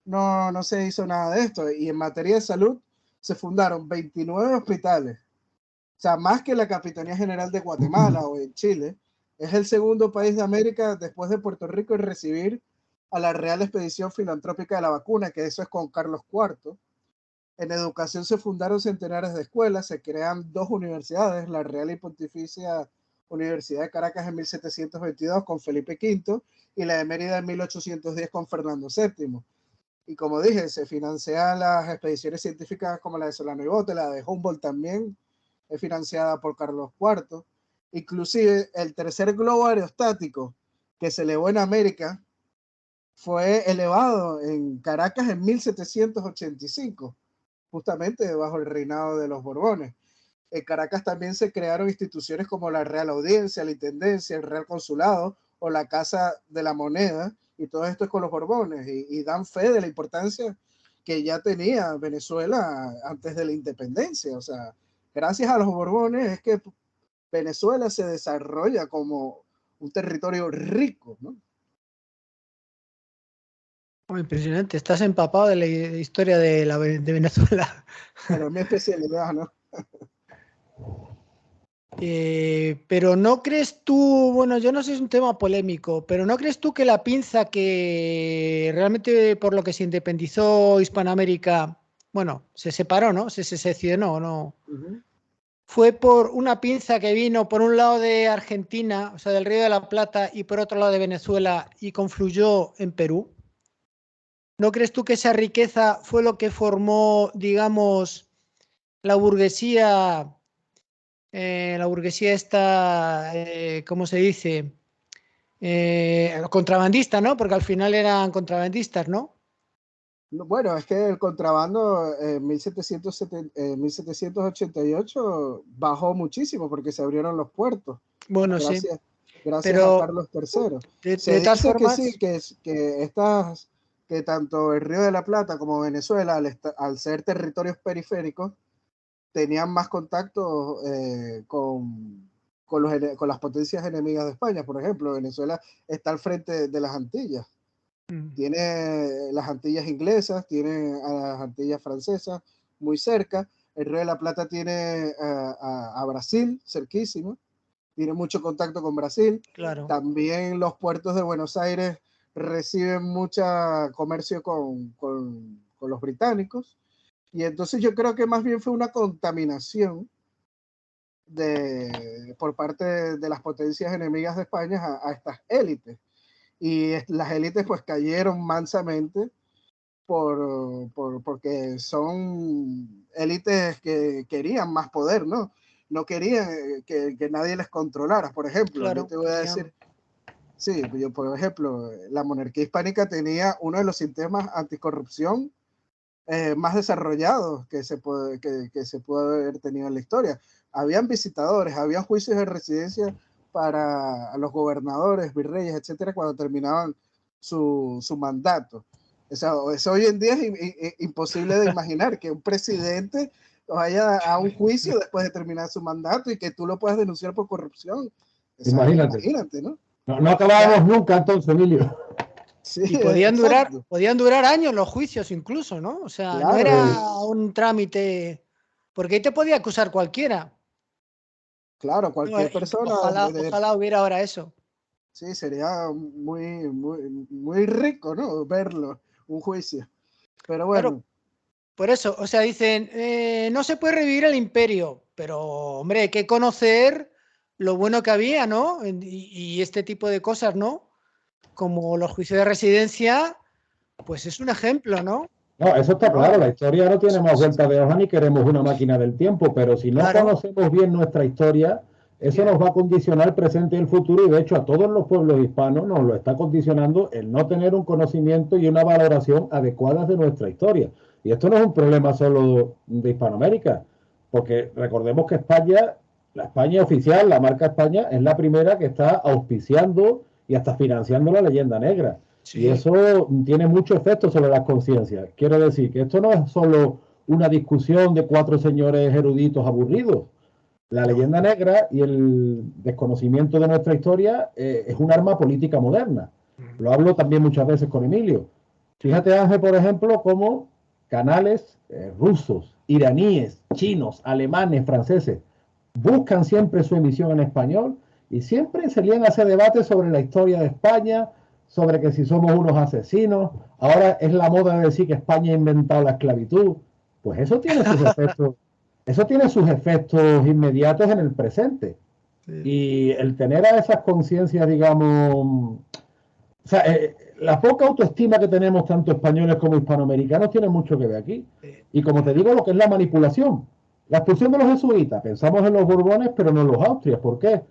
no se hizo nada de esto. Y en materia de salud se fundaron 29 hospitales, o sea, más que la Capitanía General de Guatemala o en Chile. Es el segundo país de América después de Puerto Rico en recibir a la Real Expedición Filantrópica de la Vacuna, que eso es con Carlos IV. En educación se fundaron centenares de escuelas, se crean 2 universidades, la Real y Pontificia Universidad de Caracas en 1722 con Felipe V y la de Mérida en 1810 con Fernando VII. Y como dije, se financian las expediciones científicas como la de Solano y Bote, la de Humboldt también es financiada por Carlos IV. Inclusive el tercer globo aerostático que se elevó en América fue elevado en Caracas en 1785, justamente bajo el reinado de los Borbones. En Caracas también se crearon instituciones como la Real Audiencia, la Intendencia, el Real Consulado o la Casa de la Moneda, y todo esto es con los Borbones, y dan fe de la importancia que ya tenía Venezuela antes de la independencia. O sea, gracias a los Borbones es que Venezuela se desarrolla como un territorio rico, ¿no? Muy impresionante, estás empapado de la historia de Venezuela. Pero es mi especialidad, ¿no? Pero ¿no crees tú, bueno, yo no sé si es un tema polémico, pero ¿no crees tú que la pinza que realmente por lo que se independizó Hispanoamérica, bueno, se separó, ¿no? Se seccionó, ¿no? Fue por una pinza que vino por un lado de Argentina, o sea, del Río de la Plata, y por otro lado de Venezuela, y confluyó en Perú? ¿No crees tú que esa riqueza fue lo que formó, digamos, la burguesía esta, ¿cómo se dice? Contrabandista, ¿no? Porque al final eran contrabandistas, ¿no? Bueno, es que el contrabando en 1788 bajó muchísimo porque se abrieron los puertos, Bueno, sí, gracias a pero Carlos III. Se de todas dice que formas, sí, que tanto el Río de la Plata como Venezuela, al ser territorios periféricos, tenían más contacto con las potencias enemigas de España. Por ejemplo, Venezuela está al frente de las Antillas. Tiene las Antillas inglesas, tiene a las Antillas francesas muy cerca. El Río de la Plata tiene a Brasil cerquísimo, tiene mucho contacto con Brasil. claro. También los puertos de Buenos Aires reciben mucho comercio con los británicos. Y entonces yo creo que más bien fue una contaminación por parte de las potencias enemigas de España a estas élites. Y las élites pues cayeron mansamente porque son élites que querían más poder, ¿no? No querían que nadie les controlara. Por ejemplo, Claro, yo te voy a decir, sí, yo por ejemplo, la monarquía hispánica tenía uno de los sistemas anticorrupción más desarrollados que se puede haber tenido en la historia. Habían visitadores, habían juicios de residencia para los gobernadores, virreyes, etcétera, cuando terminaban su mandato. Eso hoy en día es imposible de imaginar, que un presidente vaya a un juicio después de terminar su mandato y que tú lo puedas denunciar por corrupción. Imagínate, ¿no? No acabábamos nunca entonces, Emilio. Sí, y podían durar años los juicios incluso, ¿no? O sea, claro, no era un trámite, porque ahí te podía acusar cualquiera. Claro, cualquier persona. Ojalá hubiera ahora eso. Sí, sería muy rico, ¿no? Verlo, un juicio. Pero bueno. Claro, por eso, o sea, dicen, no se puede revivir el imperio, pero, hombre, hay que conocer lo bueno que había, ¿no? Y este tipo de cosas, ¿no? Como los juicios de residencia, pues es un ejemplo, ¿no? No, eso está claro, la historia no tiene más vuelta de hoja ni queremos una máquina del tiempo, pero si no conocemos bien nuestra historia, eso nos va a condicionar el presente y el futuro, y de hecho a todos los pueblos hispanos nos lo está condicionando el no tener un conocimiento y una valoración adecuadas de nuestra historia. Y esto no es un problema solo de Hispanoamérica, porque recordemos que España, la España oficial, la marca España, es la primera que está auspiciando y hasta financiando la leyenda negra. Sí. Y eso tiene mucho efecto sobre las conciencias. Quiero decir que esto no es solo una discusión de 4 señores eruditos aburridos. La leyenda negra y el desconocimiento de nuestra historia es un arma política moderna. Lo hablo también muchas veces con Emilio. Fíjate, Ángel, por ejemplo, cómo canales rusos, iraníes, chinos, alemanes, franceses buscan siempre su emisión en español y siempre se lían a ese debate sobre la historia de España, sobre que si somos unos asesinos. Ahora es la moda de decir que España ha inventado la esclavitud. Pues eso tiene sus efectos. Eso tiene sus efectos inmediatos en el presente. Sí. Y el tener a esas conciencias, digamos, o sea, la poca autoestima que tenemos tanto españoles como hispanoamericanos tiene mucho que ver aquí. Sí. Y como te digo, lo que es la manipulación. La expulsión de los jesuitas, pensamos en los Borbones, pero no en los Austrias. ¿Por qué?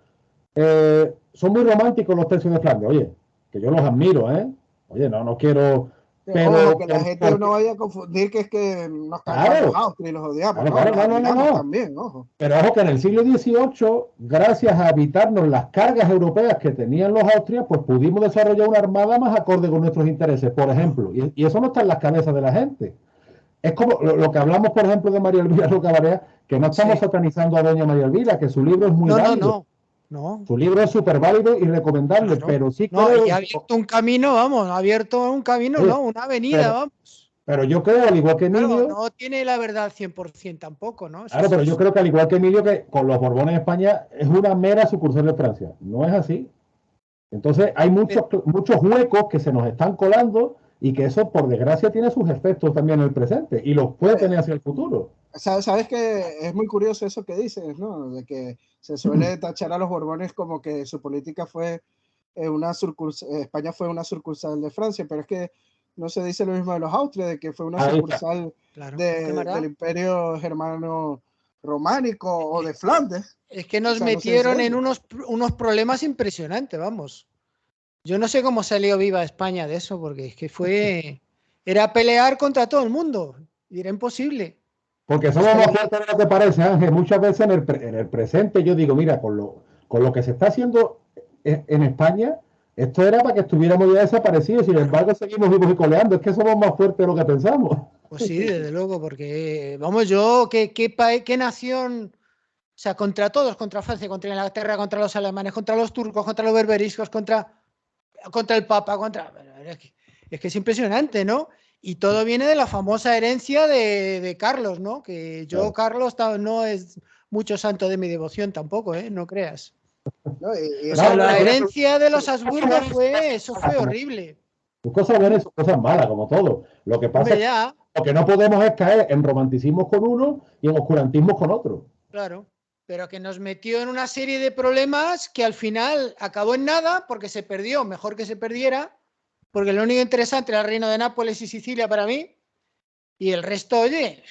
Son muy románticos los tercios de Flandes. Oye, que yo los admiro, ¿eh? Oye, no quiero... Pero ojo, que la gente no vaya a confundir que es que nos cargan los Austrias y los odiamos. No. También, ojo. Pero ojo que en el siglo XVIII, gracias a evitarnos las cargas europeas que tenían los Austrias, pues pudimos desarrollar una armada más acorde con nuestros intereses, por ejemplo. Y eso no está en las cabezas de la gente. Es como lo que hablamos, por ejemplo, de María Elvira Roca Barea, que no estamos satanizando a doña María Elvira, que su libro es muy válido. No. Su libro es súper válido y recomendable, pero sí creo... y ha abierto un camino, vamos, no, una avenida, vamos. Pero yo creo, al igual que Emilio... no tiene la verdad 100% tampoco, ¿no? Claro, pero yo creo que al igual que Emilio, que con los Borbones de España es una mera sucursal de Francia. No es así. Entonces hay muchos huecos que se nos están colando y que eso, por desgracia, tiene sus efectos también en el presente y los puede tener hacia el futuro. Sabes que es muy curioso eso que dices, ¿no? De que se suele tachar a los Borbones como que su política fue España fue una sucursal de Francia, pero es que no se dice lo mismo de los Austrias, de que fue una sucursal del Imperio Germano Románico o de Flandes. Es que nos metieron en unos problemas impresionantes, vamos. Yo no sé cómo salió viva España de eso, porque es que era pelear contra todo el mundo y era imposible. Porque somos más fuertes de lo que parece, Ángel. Muchas veces en el presente yo digo, mira, con lo que se está haciendo en España, esto era para que estuviéramos ya desaparecidos, sin embargo seguimos vivos y coleando. Es que somos más fuertes de lo que pensamos. Pues sí, desde luego, porque, vamos, ¿qué nación? O sea, contra todos, contra Francia, contra Inglaterra, contra los alemanes, contra los turcos, contra los berberiscos, contra el Papa, es que es impresionante, ¿no? Y todo viene de la famosa herencia de Carlos, ¿no? Que yo, Carlos, no es mucho santo de mi devoción tampoco, ¿eh? No creas. La herencia de los Habsburgo fue horrible. Sus cosas buenas y sus cosas malas, como todo. Lo que pasa es que lo que no podemos es caer en romanticismos con uno y en oscurantismos con otro. Claro, pero que nos metió en una serie de problemas que al final acabó en nada porque se perdió, mejor que se perdiera. Porque lo único interesante era el reino de Nápoles y Sicilia para mí. Y el resto, oye,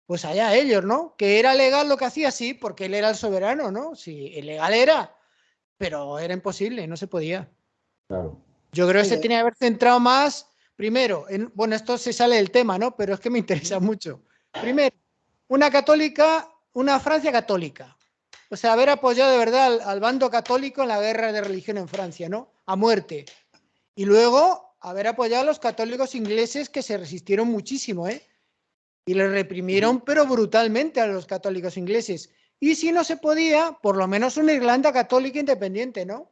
pues allá ellos, ¿no? Que era legal lo que hacía, sí, porque él era el soberano, ¿no? Sí, ilegal era, pero era imposible, no se podía. Claro. Yo creo que se tenía que haber centrado más, primero, bueno, esto se sale del tema, ¿no? Pero es que me interesa mucho. Primero, una Francia católica. O sea, haber apoyado de verdad al bando católico en la guerra de religión en Francia, ¿no? A muerte. Y luego haber apoyado a los católicos ingleses que se resistieron muchísimo, ¿eh? Y les reprimieron, pero brutalmente a los católicos ingleses. Y si no se podía, por lo menos una Irlanda católica independiente, ¿no?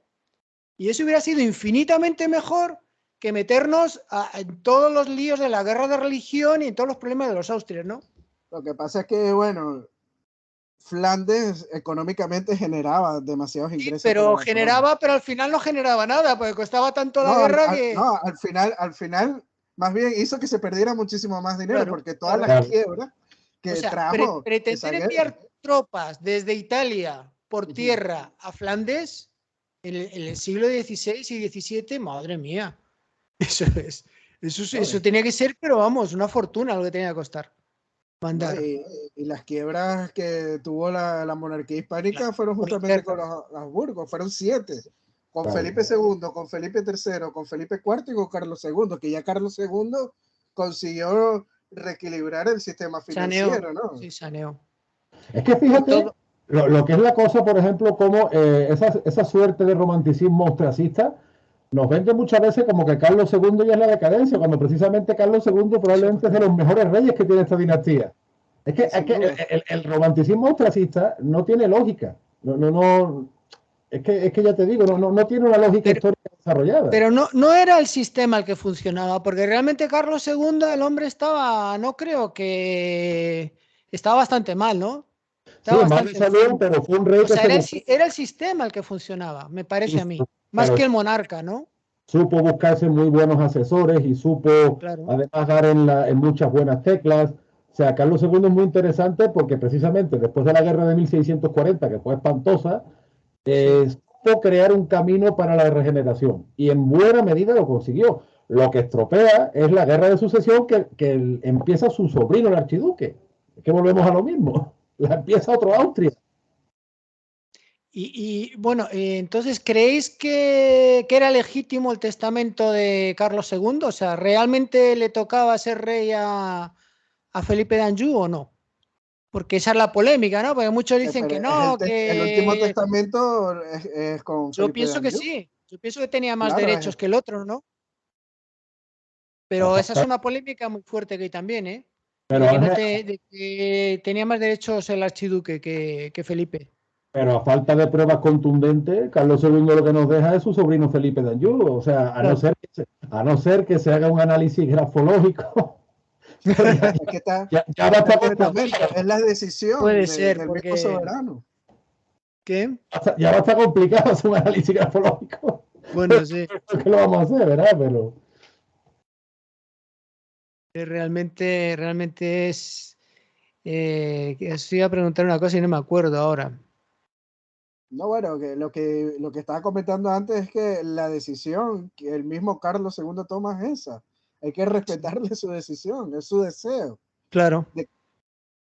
Y eso hubiera sido infinitamente mejor que meternos en todos los líos de la guerra de religión y en todos los problemas de los austrias, ¿no? Lo que pasa es que, bueno, Flandes económicamente generaba demasiados ingresos. Pero generaba, pero al final no generaba nada, porque costaba tanto la guerra que... No, al final, más bien hizo que se perdiera muchísimo más dinero, Claro, porque todas claro. las quiebras que trajo... Pretender enviar tropas desde Italia por tierra a Flandes en el siglo XVI y XVII, madre mía. Eso tenía que ser, pero vamos, una fortuna lo que tenía que costar. Mandar. Y las quiebras que tuvo la monarquía hispánica fueron justamente con los Habsburgos, fueron 7. Con Felipe II, con Felipe III, con Felipe IV y con Carlos II, que ya Carlos II consiguió reequilibrar el sistema financiero, ¿no? Sí, saneó. Es que fíjate lo que es la cosa, por ejemplo, como esa suerte de romanticismo ostracista nos vende muchas veces como que Carlos II ya es la decadencia, cuando precisamente Carlos II probablemente es de los mejores reyes que tiene esta dinastía. Es que el romanticismo ostracista no tiene lógica. Es que ya te digo, no tiene una lógica histórica desarrollada. Pero no era el sistema el que funcionaba, porque realmente Carlos II, el hombre estaba, no creo que... Estaba bastante mal, ¿no? Estaba sí, mal de salud, pero fue un rey era el sistema el que funcionaba, me parece a mí. Más que el monarca, ¿no? Supo buscarse muy buenos asesores y supo además dar en muchas buenas teclas. O sea, Carlos II es muy interesante porque precisamente después de la guerra de 1640, que fue espantosa, supo crear un camino para la regeneración y en buena medida lo consiguió. Lo que estropea es la guerra de sucesión que empieza su sobrino, el archiduque. Es que volvemos a lo mismo. La empieza otro Austria. Y bueno, entonces, ¿creéis que era legítimo el testamento de Carlos II? O sea, ¿realmente le tocaba ser rey a Felipe d'Anjou o no? Porque esa es la polémica, ¿no? Porque muchos dicen que no, el último testamento es con Yo pienso que sí. Yo pienso que tenía más derechos que el otro, ¿no? Pero esa es una polémica muy fuerte que hay también, ¿eh? De que tenía más derechos el archiduque que Felipe. Pero a falta de pruebas contundentes, Carlos II lo que nos deja es su sobrino Felipe d'Anjou. O sea, a no ser que se haga un análisis grafológico. Ya va a estar es la decisión del mismo soberano. ¿Qué? Ya va a estar complicado hacer un análisis grafológico. Bueno, sí. ¿Qué lo vamos a hacer, verdad? Pero... Realmente es... os iba a preguntar una cosa y no me acuerdo ahora. No, bueno, que lo que estaba comentando antes es que la decisión que el mismo Carlos II toma es esa. Hay que respetarle su decisión, es su deseo. Claro.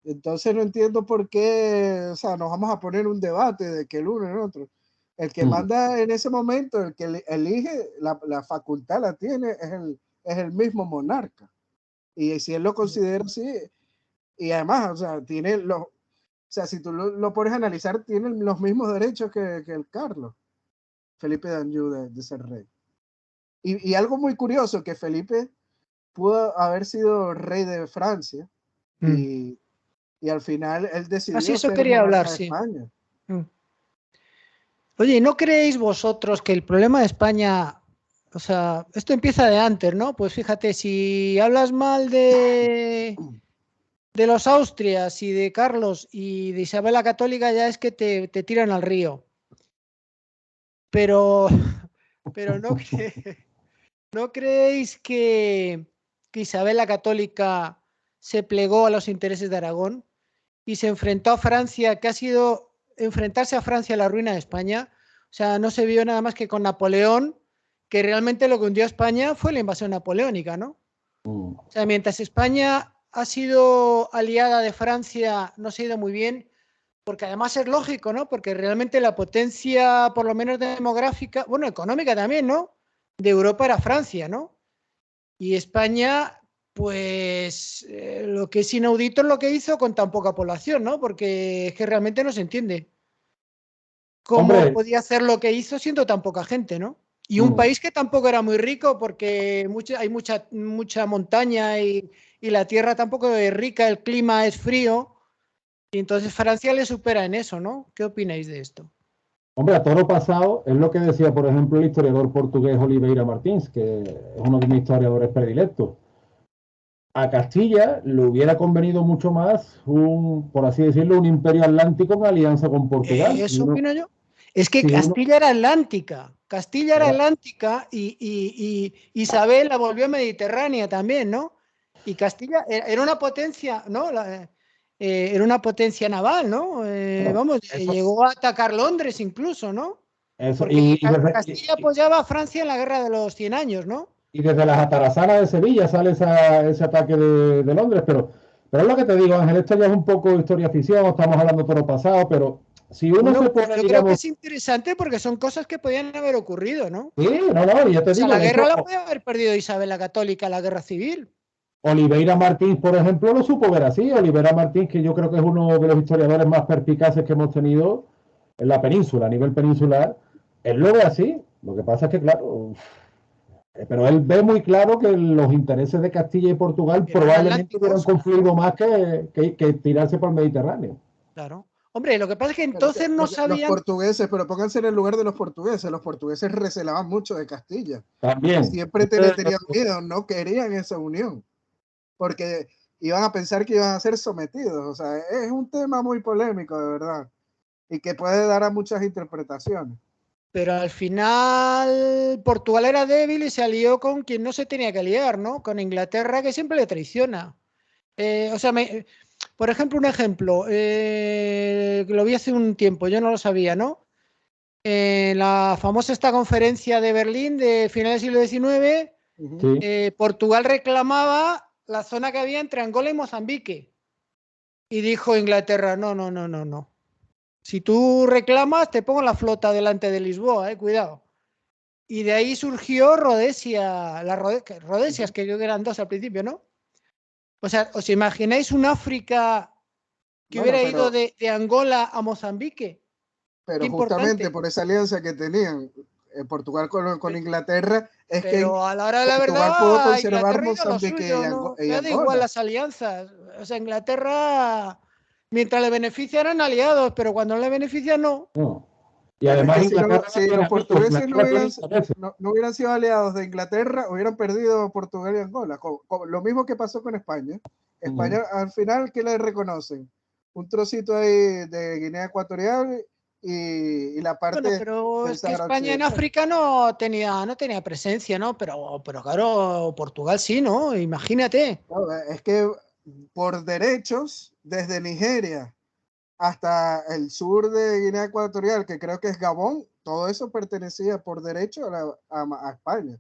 Entonces no entiendo por qué, o sea, nos vamos a poner un debate de que el uno y el otro. El que manda en ese momento, el que elige, la facultad la tiene, es el mismo monarca. Y si él lo considera así, y además, o sea, tiene los... O sea, si tú lo pones a analizar, tiene los mismos derechos que el Carlos, Felipe d'Anjou, de ser rey. Y algo muy curioso, que Felipe pudo haber sido rey de Francia y al final él decidió eso quería hablar, de España. Oye, ¿no creéis vosotros que el problema de España, o sea, esto empieza de antes, ¿no? Pues fíjate, si hablas mal de los Austrias y de Carlos y de Isabel la Católica, ya es que te tiran al río. Pero ¿no creéis que Isabel la Católica se plegó a los intereses de Aragón y se enfrentó a Francia, que ha sido enfrentarse a Francia a la ruina de España? O sea, no se vio nada más que con Napoleón, que realmente lo que hundió a España fue la invasión napoleónica, ¿no? O sea, mientras España ha sido aliada de Francia, no se ha ido muy bien, porque además es lógico, ¿no? Porque realmente la potencia, por lo menos demográfica, bueno, económica también, ¿no? De Europa era Francia, ¿no? Y España, pues, lo que es inaudito es lo que hizo con tan poca población, ¿no? Porque es que realmente no se entiende cómo podía hacer lo que hizo siendo tan poca gente, ¿no? Y un país que tampoco era muy rico porque hay mucha montaña y la tierra tampoco es rica, el clima es frío. Y entonces Francia le supera en eso, ¿no? ¿Qué opináis de esto? Hombre, a toro pasado es lo que decía, por ejemplo, el historiador portugués Oliveira Martins, que es uno de mis historiadores predilectos. A Castilla le hubiera convenido mucho más por así decirlo, un imperio atlántico en alianza con Portugal. Eso opino yo. Es que si Castilla era atlántica. Castilla era atlántica y Isabel la volvió mediterránea también, ¿no? Y Castilla era una potencia, ¿no? Era una potencia naval, ¿no? Vamos, llegó a atacar Londres incluso, ¿no? Porque Castilla apoyaba a Francia en la guerra de los 100 años, ¿no? Y desde las atarazanas de Sevilla sale ese ataque de Londres, pero es lo que te digo, Ángel, esto ya es un poco historia ficción, estamos hablando de todo lo pasado, pero si uno se pone, yo creo que es interesante porque son cosas que podían haber ocurrido, ¿no? Sí, no, yo te digo. La guerra la puede haber perdido Isabel la Católica, la guerra civil. Oliveira Martins, por ejemplo, lo supo ver así. Oliveira Martins, que yo creo que es uno de los historiadores más perspicaces que hemos tenido en la península, a nivel peninsular, él lo ve así. Lo que pasa es que, claro, pero él ve muy claro que los intereses de Castilla y Portugal probablemente hubieran confluido más que tirarse por el Mediterráneo. Claro. Hombre, lo que pasa es que entonces no sabían... Los portugueses, pero pónganse en el lugar de los portugueses recelaban mucho de Castilla. También. Siempre tenían miedo, no querían esa unión, porque iban a pensar que iban a ser sometidos. O sea, es un tema muy polémico, de verdad, y que puede dar a muchas interpretaciones. Pero al final Portugal era débil y se alió con quien no se tenía que aliar, ¿no? Con Inglaterra, que siempre le traiciona. Por ejemplo, un ejemplo, que lo vi hace un tiempo, yo no lo sabía, ¿no? La famosa esta conferencia de Berlín de finales del siglo XIX, Portugal reclamaba la zona que había entre Angola y Mozambique. Y dijo Inglaterra, no. Si tú reclamas, te pongo la flota delante de Lisboa, cuidado. Y de ahí surgió Rodesia, Rodesias, que creo que eran dos al principio, ¿no? O sea, ¿os imagináis un África que hubiera ido de Angola a Mozambique? Pero justamente por esa alianza que tenían Portugal con Inglaterra, es pero que a la hora de la Portugal verdad, pudo conservar Mozambique y Angola. Me da igual las alianzas. O sea, Inglaterra, mientras le beneficia, eran aliados, pero cuando no le beneficia, no. Y además, si los portugueses no hubieran sido aliados de Inglaterra, hubieran perdido Portugal y Angola. Lo mismo que pasó con España. España, al final, ¿qué le reconocen? Un trocito ahí de Guinea Ecuatorial y la parte... Bueno, pero es que España en África no tenía presencia, ¿no? Pero claro, Portugal sí, ¿no? Imagínate. No, es que por derechos, desde Nigeria hasta el sur de Guinea Ecuatorial, que creo que es Gabón, todo eso pertenecía por derecho a España.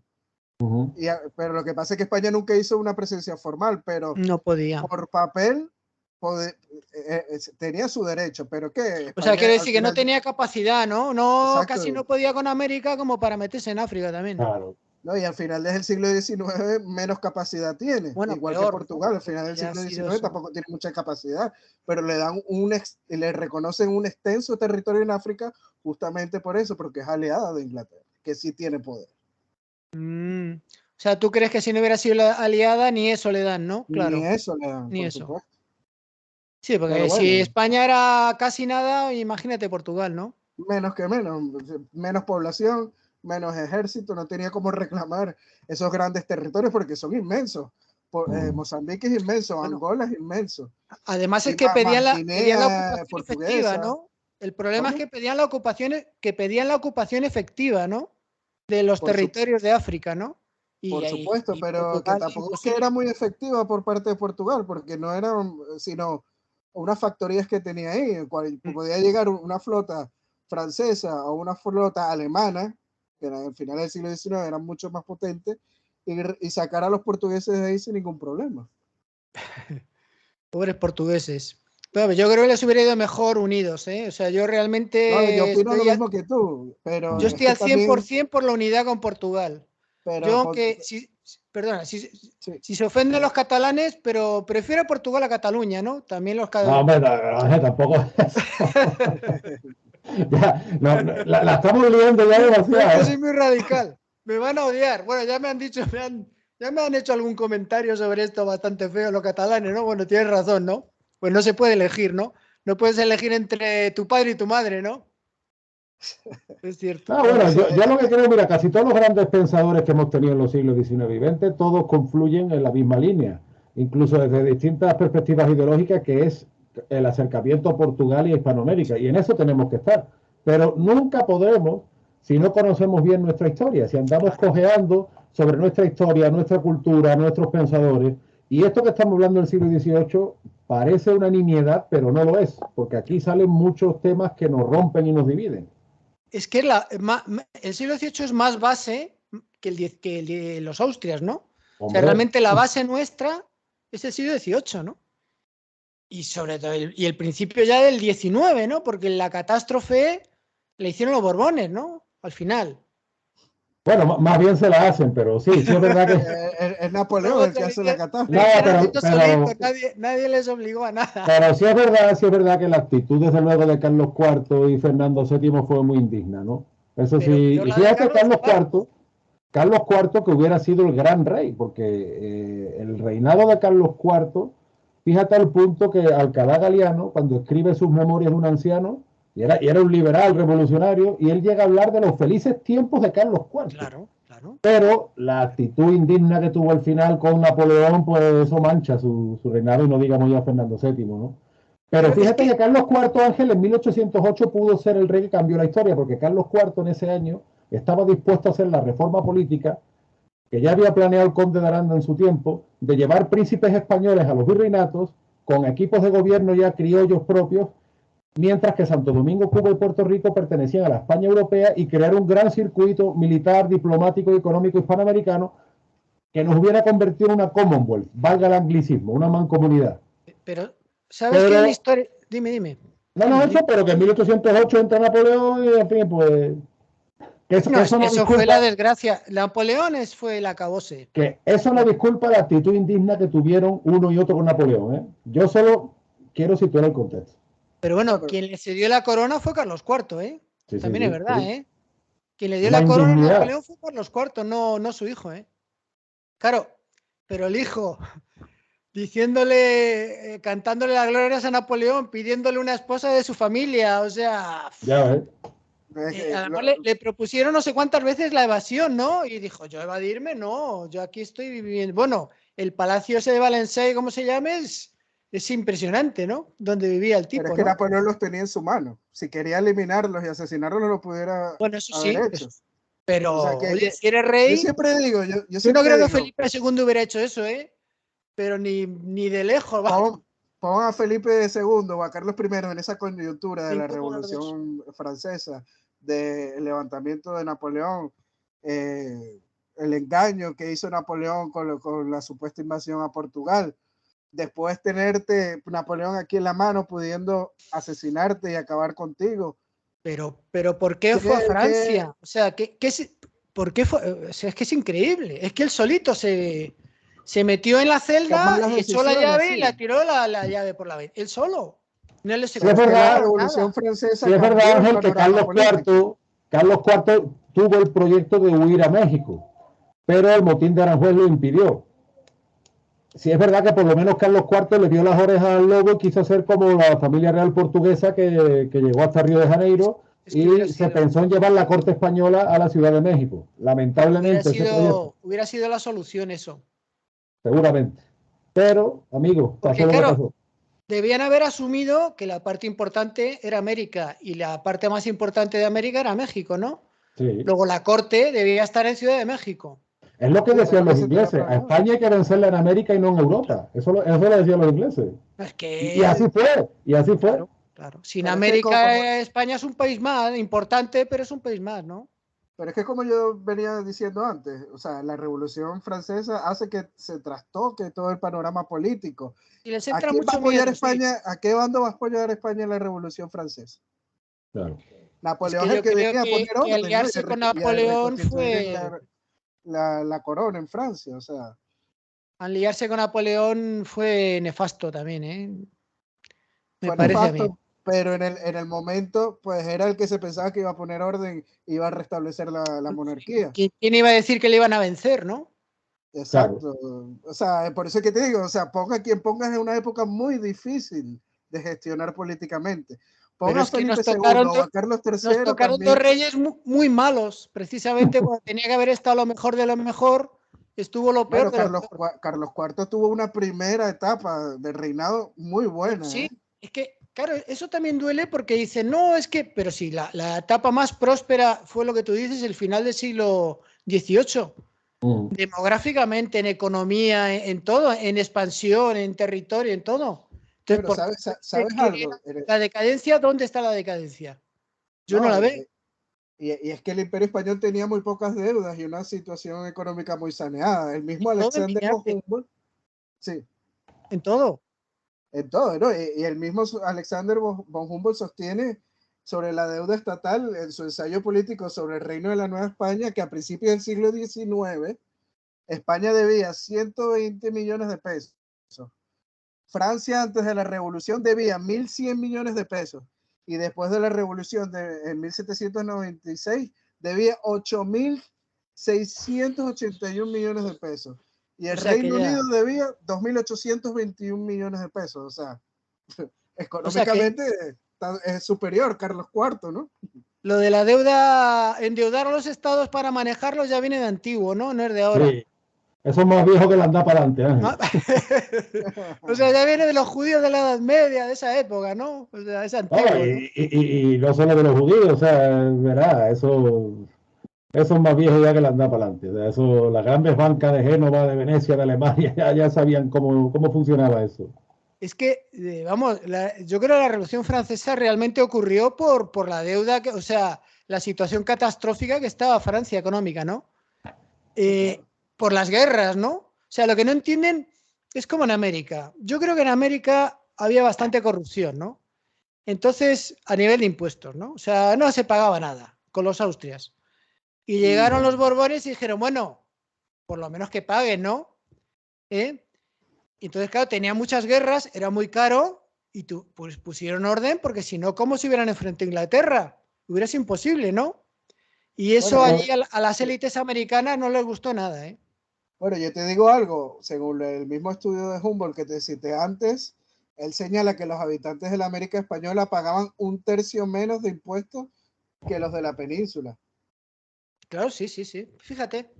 Pero lo que pasa es que España nunca hizo una presencia formal, pero no podía. Por papel tenía su derecho, pero ¿qué? España, o sea, quiere decir que no tenía capacidad, ¿no? Exacto. Casi no podía con América como para meterse en África también. Claro. No, y al final desde el siglo XIX menos capacidad tiene. Bueno, igual peor, que Portugal, al final del siglo XIX tampoco tiene mucha capacidad, pero le dan le reconocen un extenso territorio en África justamente por eso, porque es aliada de Inglaterra, que sí tiene poder. O sea, ¿tú crees que si no hubiera sido la aliada ni eso le dan, no? Claro. Ni eso le dan, ni por eso. Supuesto. Sí, porque bueno, si España era casi nada, imagínate Portugal, ¿no? Menos población, menos ejército, no tenía cómo reclamar esos grandes territorios porque son inmensos. Mozambique es inmenso, Angola es inmenso. Además es que pedían la ocupación efectiva, ¿no? El problema es que pedían la ocupación efectiva, ¿no? De los territorios de África, ¿no? Por supuesto, pero que tampoco es que era muy efectiva por parte de Portugal, porque no eran sino unas factorías que tenía ahí. Podía llegar una flota francesa o una flota alemana, que al final del siglo XIX eran mucho más potentes, y sacar a los portugueses de ahí sin ningún problema. Pobres portugueses. Pero yo creo que les hubiera ido mejor unidos, ¿eh? O sea, yo realmente... No, yo opino lo mismo que tú, pero... Yo estoy al 100% por la unidad con Portugal. Pero yo, aunque... Si se ofenden los catalanes, pero prefiero a Portugal a Cataluña, ¿no? También los catalanes. No, hombre, tampoco. Ya, la estamos liando ya Yo demasiado. soy muy radical. Me van a odiar. Bueno, ya me han dicho, ya me han hecho algún comentario sobre esto bastante feo los catalanes, ¿no? Bueno, tienes razón, ¿no? Pues no se puede elegir, ¿no? No puedes elegir entre tu padre y tu madre, ¿no? Es cierto. Ah, bueno, yo lo que creo, mira, casi todos los grandes pensadores que hemos tenido en los siglos XIX y XX, todos confluyen en la misma línea, incluso desde distintas perspectivas ideológicas, que es el acercamiento a Portugal y a Hispanoamérica, y en eso tenemos que estar. Pero nunca podremos, si no conocemos bien nuestra historia, si andamos cojeando sobre nuestra historia, nuestra cultura, nuestros pensadores, y esto que estamos hablando del siglo XVIII parece una nimiedad, pero no lo es, porque aquí salen muchos temas que nos rompen y nos dividen. Es que el siglo XVIII es más base que el de los Austrias, ¿no? O sea, Hombre, realmente la base nuestra es el siglo XVIII, ¿no? Y sobre todo, y el principio ya del XIX, ¿no? Porque la catástrofe la hicieron los Borbones, ¿no? Al final. bueno, más bien se la hacen, pero sí, sí es verdad que... Es Napoleón el que hace la No, catástrofe. Nadie les obligó a nada. pero sí es verdad que la actitud, desde luego, de Carlos IV y Fernando VII fue muy indigna, ¿no? Eso sí, Pero y la de fíjate, Carlos IV, Carlos IV que hubiera sido el gran rey, porque el reinado de Carlos IV, fíjate al punto que Alcalá Galiano, cuando escribe sus memorias de un anciano, y era un liberal revolucionario, y él llega a hablar de los felices tiempos de Carlos IV. claro, claro. Pero la actitud indigna que tuvo al final con Napoleón, pues eso mancha su reinado, y no digamos ya Fernando VII, ¿no? Pero Claro, fíjate que Carlos IV Ángel en 1808 pudo ser el rey que cambió la historia, porque Carlos IV en ese año estaba dispuesto a hacer la reforma política que ya había planeado el conde de Aranda en su tiempo, de llevar príncipes españoles a los virreinatos con equipos de gobierno ya criollos propios, mientras que Santo Domingo, Cuba y Puerto Rico pertenecían a la España europea, y crear un gran circuito militar, diplomático y económico hispanoamericano que nos hubiera convertido en una Commonwealth, valga el anglicismo, una mancomunidad. Pero, ¿sabes qué? En Pero, historia. Dime. no, eso, pero que en 1808 entra Napoleón y, en fin, pues, que No, eso no eso fue la disculpa, desgracia. Napoleón fue el acabose. que eso no disculpa la actitud indigna que tuvieron uno y otro con Napoleón, ¿eh? Yo solo quiero situar el contexto. Pero bueno, quien le cedió la corona fue Carlos IV, ¿eh? Sí, También es verdad, sí. ¿eh? Quien le dio La la corona a indignidad. Napoleón fue Carlos IV, no su hijo, ¿eh? Claro, pero el hijo diciéndole, cantándole las glorias a Napoleón, pidiéndole una esposa de su familia, o sea, Ya ves. además le propusieron no sé cuántas veces la evasión, ¿no? Y dijo, yo evadirme, no, yo aquí estoy viviendo. Bueno, el palacio ese de Valencia, ¿cómo se llama? Es impresionante, ¿no? Donde vivía el tipo, pero es que ¿no? Napoleón los tenía en su mano. Si quería eliminarlos y asesinarlos, lo pudiera Bueno, eso haber sí, hecho. pero, O sea, oye, si eres yo rey, siempre digo, yo yo no siempre creo que digo, Felipe II hubiera hecho eso, ¿eh? Pero ni de lejos, va. pon a Felipe II o a Carlos I en esa coyuntura de la Ninguno de los dos. Revolución Francesa, del levantamiento de Napoleón, el engaño que hizo Napoleón con la supuesta invasión a Portugal. Después tenerte Napoleón aquí en la mano pudiendo asesinarte y acabar contigo. Pero ¿por qué fue a Francia? O sea, ¿por qué fue? O sea, es que es increíble. Es que él solito se metió en la celda y echó la llave, sí, y la tiró la llave por la vez. Él solo. No le Sí, es verdad, la Revolución Francesa. Sí, es verdad, Ángel, que Carlos IV tuvo el proyecto de huir a México, pero el motín de Aranjuez lo impidió. Sí, es verdad que por lo menos Carlos IV le dio las orejas al lobo y quiso ser como la familia real portuguesa que llegó hasta Río de Janeiro, y se pensó en llevar la corte española a la Ciudad de México. Lamentablemente hubiera sido la solución eso. Seguramente. Pero, amigo, porque claro, debían haber asumido que la parte importante era América y la parte más importante de América era México, ¿no? Sí. Luego la corte debía estar en Ciudad de México. Es lo que decían los ingleses. A España hay que vencerla en América y no en Europa. Eso lo decían los ingleses. Es que... Y así fue. Claro. Sin América, España es un país más importante, pero es un país más, ¿no? Pero es que como yo venía diciendo antes, o sea, la Revolución Francesa hace que se trastoque todo el panorama político. Y les entra mucho miedo, España, ¿a qué bando va a apoyar España en la Revolución Francesa? Claro. Napoleón es el que venía a poner orden, aliarse con Napoleón fue la corona en Francia, o sea. Aliarse con Napoleón fue nefasto también, ¿eh? Me parece nefasto, a mí. pero en el momento, pues era el que se pensaba que iba a poner orden, iba a restablecer la monarquía. ¿Quién iba a decir que le iban a vencer, no? Exacto. O sea, por eso es que te digo, o sea, ponga quien pongas en una época muy difícil de gestionar políticamente. Pero Ponga a es que Felipe II o a Carlos nos III tocaron dos también. reyes muy malos, precisamente cuando tenía que haber estado lo mejor de lo mejor, estuvo lo peor Bueno, de lo peor. Carlos IV tuvo una primera etapa de reinado muy buena. Sí, es que, claro, eso también duele porque dicen, no, es que, pero sí, la etapa más próspera fue lo que tú dices, el final del siglo XVIII. Demográficamente, en economía, en todo, en expansión, en territorio, en todo. Entonces, Pero ¿sabes algo? La decadencia, ¿dónde está la decadencia? Yo no No, la veo. y es que el Imperio Español tenía muy pocas deudas y una situación económica muy saneada. El mismo Todo Alexander von Humboldt, sí, en todo. en todo, ¿no? Y el mismo Alexander von Humboldt sostiene sobre la deuda estatal en su ensayo político sobre el reino de la Nueva España que a principios del siglo XIX España debía 120 millones de pesos. Francia antes de la revolución debía 1.100 millones de pesos y después de la revolución en 1796 debía 8.681 millones de pesos y el Reino Unido debía 2.821 millones de pesos. O sea, económicamente es superior Carlos IV, ¿no? Lo de la deuda, endeudar a los estados para manejarlos ya viene de antiguo, ¿no? No es de ahora. Sí. Eso es más viejo que la anda para adelante, Ángel. O sea, ya viene de los judíos de la Edad Media, de esa época, ¿no? O sea, es antiguo. No, y no solo de los judíos, o sea, verá, eso es más viejo ya que la anda para adelante. O sea, eso, las grandes bancas de Génova, de Venecia, de Alemania, ya sabían cómo funcionaba eso. Es que, vamos, yo creo que la Revolución Francesa realmente ocurrió por la deuda, o sea, la situación catastrófica que estaba Francia económica, ¿no? Por las guerras, ¿no? O sea, lo que no entienden es como en América. Yo creo que en América había bastante corrupción, ¿no? Entonces, a nivel de impuestos, ¿no? O sea, no se pagaba nada con los Austrias. Y llegaron los Borbones y dijeron, bueno, por lo menos que paguen, ¿no? Entonces, claro, tenía muchas guerras, era muy caro y pues pusieron orden porque si no, ¿cómo se hubieran enfrentado a Inglaterra? Hubiera sido imposible, ¿no? Y eso bueno, allí a las élites americanas no les gustó nada, ¿eh? Bueno, yo te digo algo, según el mismo estudio de Humboldt que te cité antes, él señala que los habitantes de la América Española pagaban 1/3 menos de impuestos que los de la península. Claro, sí. Fíjate.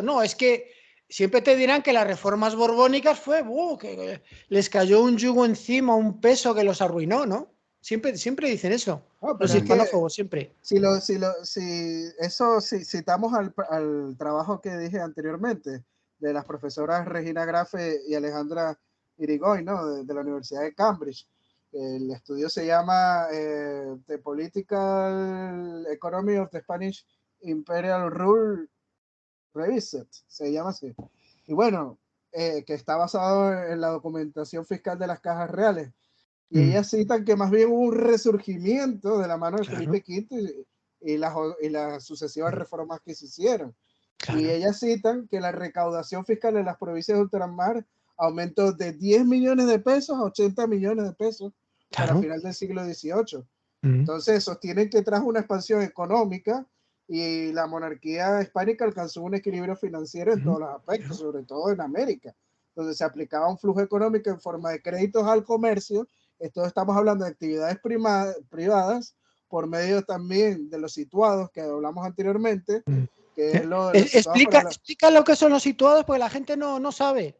No, es que siempre te dirán que las reformas borbónicas fue que les cayó un yugo encima, un peso que los arruinó, ¿no? Siempre dicen eso. No, Los pero es que hispanófobos, siempre. si citamos al trabajo que dije anteriormente de las profesoras Regina Grafe y Alejandra Irigoyen, ¿no? de la Universidad de Cambridge. El estudio se llama The Political Economy of the Spanish Imperial Rule Revisit, se llama así. Y bueno, que está basado en la documentación fiscal de las cajas reales. Y ellas citan que más bien hubo un resurgimiento de la mano de Felipe V y las sucesivas reformas que se hicieron. Claro. Y ellas citan que la recaudación fiscal en las provincias de ultramar aumentó de 10 millones de pesos a 80 millones de pesos para final del siglo XVIII. Entonces sostienen que trajo una expansión económica y la monarquía hispánica alcanzó un equilibrio financiero en todos los aspectos, sobre todo en América, donde se aplicaba un flujo económico en forma de créditos al comercio. Esto estamos hablando de actividades privadas por medio también de los situados que hablamos anteriormente. Que explica lo que son los situados porque la gente no sabe.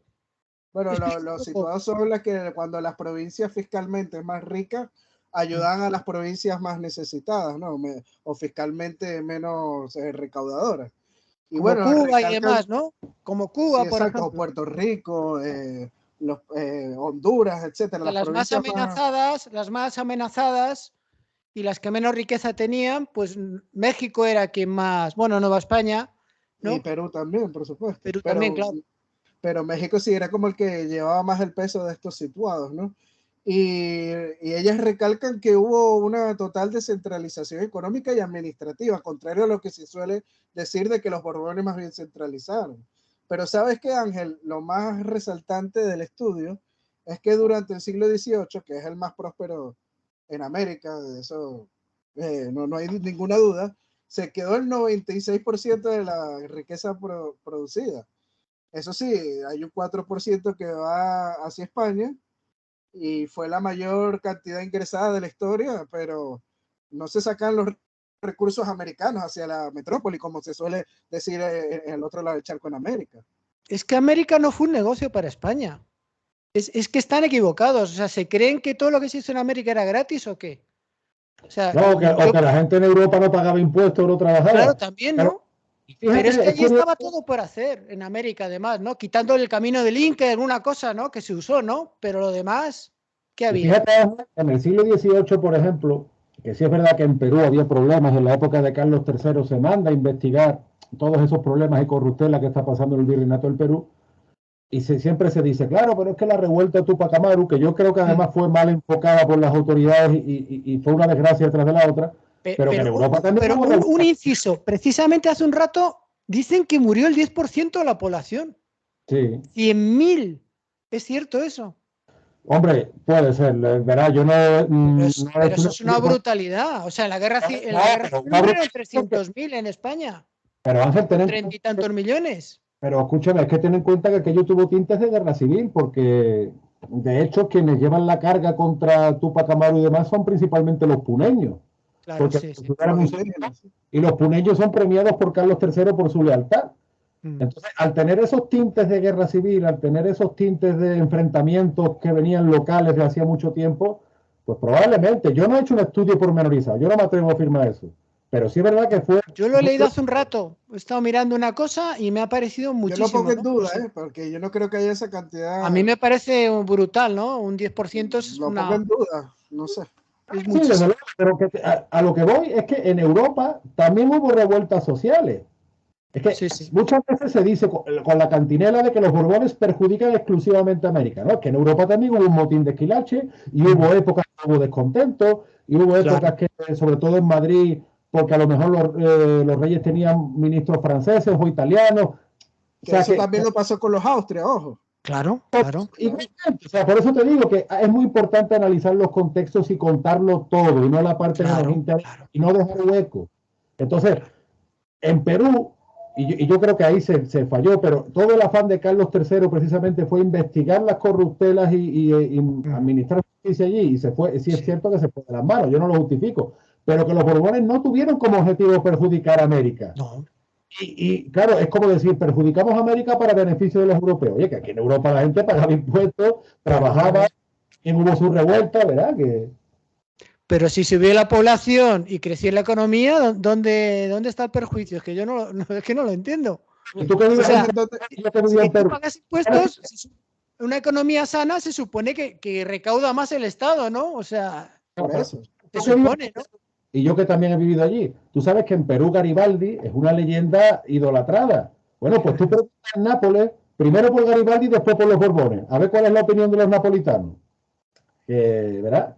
Bueno, los situados son las que cuando las provincias fiscalmente más ricas ayudan a las provincias más necesitadas, ¿no? O fiscalmente menos recaudadoras. Y como bueno, Cuba y demás, ¿no? Como Cuba, sí, por exacto, ejemplo. Puerto Rico, Honduras, etcétera. Las más amenazadas y las que menos riqueza tenían, pues México era quien más, bueno, Nueva España, ¿no? Y Perú también, por supuesto. Perú también, claro. Pero México sí era como el que llevaba más el peso de estos situados, ¿no? Y ellas recalcan que hubo una total descentralización económica y administrativa, contrario a lo que se suele decir de que los Borbones más bien centralizaron. Pero ¿sabes qué, Ángel? Lo más resaltante del estudio es que durante el siglo XVIII, que es el más próspero en América, de eso no hay ninguna duda, se quedó el 96% de la riqueza producida. Eso sí, hay un 4% que va hacia España y fue la mayor cantidad ingresada de la historia, pero no se sacan los recursos americanos hacia la metrópoli, como se suele decir en el otro lado del charco en América. Es que América no fue un negocio para España. Es que están equivocados. O sea, ¿se creen que todo lo que se hizo en América era gratis o qué? O sea, No, o que la gente en Europa no pagaba impuestos, no trabajaba. Claro, también, ¿no? Pero es que allí curioso. estaba todo por hacer, en América, además, ¿no? Quitando el camino del Inca, alguna cosa, ¿no? Que se usó, ¿no? Pero lo demás, ¿qué había? Fíjate, en el siglo XVIII, por ejemplo, que sí es verdad que en Perú había problemas, en la época de Carlos III se manda a investigar todos esos problemas y corruptela que está pasando en el virreinato del Perú, y siempre se dice, claro, pero es que la revuelta de Tupac Amaru, que yo creo que además fue mal enfocada por las autoridades y fue una desgracia detrás de la otra, pero que en Europa también hubo un inciso, precisamente hace un rato dicen que murió el 10% de la población. Sí. 100.000. ¿Es cierto eso? Hombre, puede ser, verá, yo no... Pero eso es una brutalidad. O sea, en la guerra civil murieron 300.000 en España. Pero Ángel, con 30 y tantos millones. Pero escúchame, es que ten en cuenta que aquello tuvo tintes de guerra civil, porque de hecho quienes llevan la carga contra Tupac Amaru y demás son principalmente los puneños. Claro, sí. Y los puneños son premiados por Carlos III por su lealtad. Entonces, al tener esos tintes de guerra civil, al tener esos tintes de enfrentamientos que venían locales de hacía mucho tiempo, pues probablemente, yo no he hecho un estudio pormenorizado, yo no me atrevo a afirmar eso, pero sí es verdad que fue... Yo lo he leído hace un rato, he estado mirando una cosa y me ha parecido muchísimo. Yo lo pongo en duda, porque yo no creo que haya esa cantidad... A mí me parece brutal, ¿no? Un 10% es lo pongo en duda, no sé. Es muchísimo. Sí, pero a lo que voy es que en Europa también hubo revueltas sociales. Es que muchas veces se dice con la cantinela de que los Borbones perjudican exclusivamente a América, ¿no? Que en Europa también hubo un motín de esquilache y hubo épocas que hubo descontento y hubo épocas que, sobre todo en Madrid, porque a lo mejor los reyes tenían ministros franceses o italianos. O sea, eso también lo pasó con los Austrias, ojo. Claro. O sea, por eso te digo que es muy importante analizar los contextos y contarlo todo y no la parte de los intereses y no dejar hueco. Entonces, en Perú, y yo creo que ahí se falló, pero todo el afán de Carlos III precisamente fue investigar las corruptelas y administrar justicia allí, y se fue. Sí, es cierto que se fue de las manos, yo no lo justifico, pero que los Borbones no tuvieron como objetivo perjudicar a América. No. Y claro, es como decir, perjudicamos a América para beneficio de los europeos. Oye, que aquí en Europa la gente pagaba impuestos, trabajaba, y hubo su revuelta, ¿verdad? Pero si subió la población y creció la economía, ¿dónde está el perjuicio? Es que yo es que no lo entiendo. ¿Tú qué dices? Si tú pagas impuestos, una economía sana se supone que recauda más el Estado, ¿no? O sea, por eso. Se supone, ¿no? Y yo que también he vivido allí. Tú sabes que en Perú Garibaldi es una leyenda idolatrada. Bueno, pues tú preguntas en Nápoles, primero por Garibaldi y después por los Borbones. A ver cuál es la opinión de los napolitanos. ¿Verdad?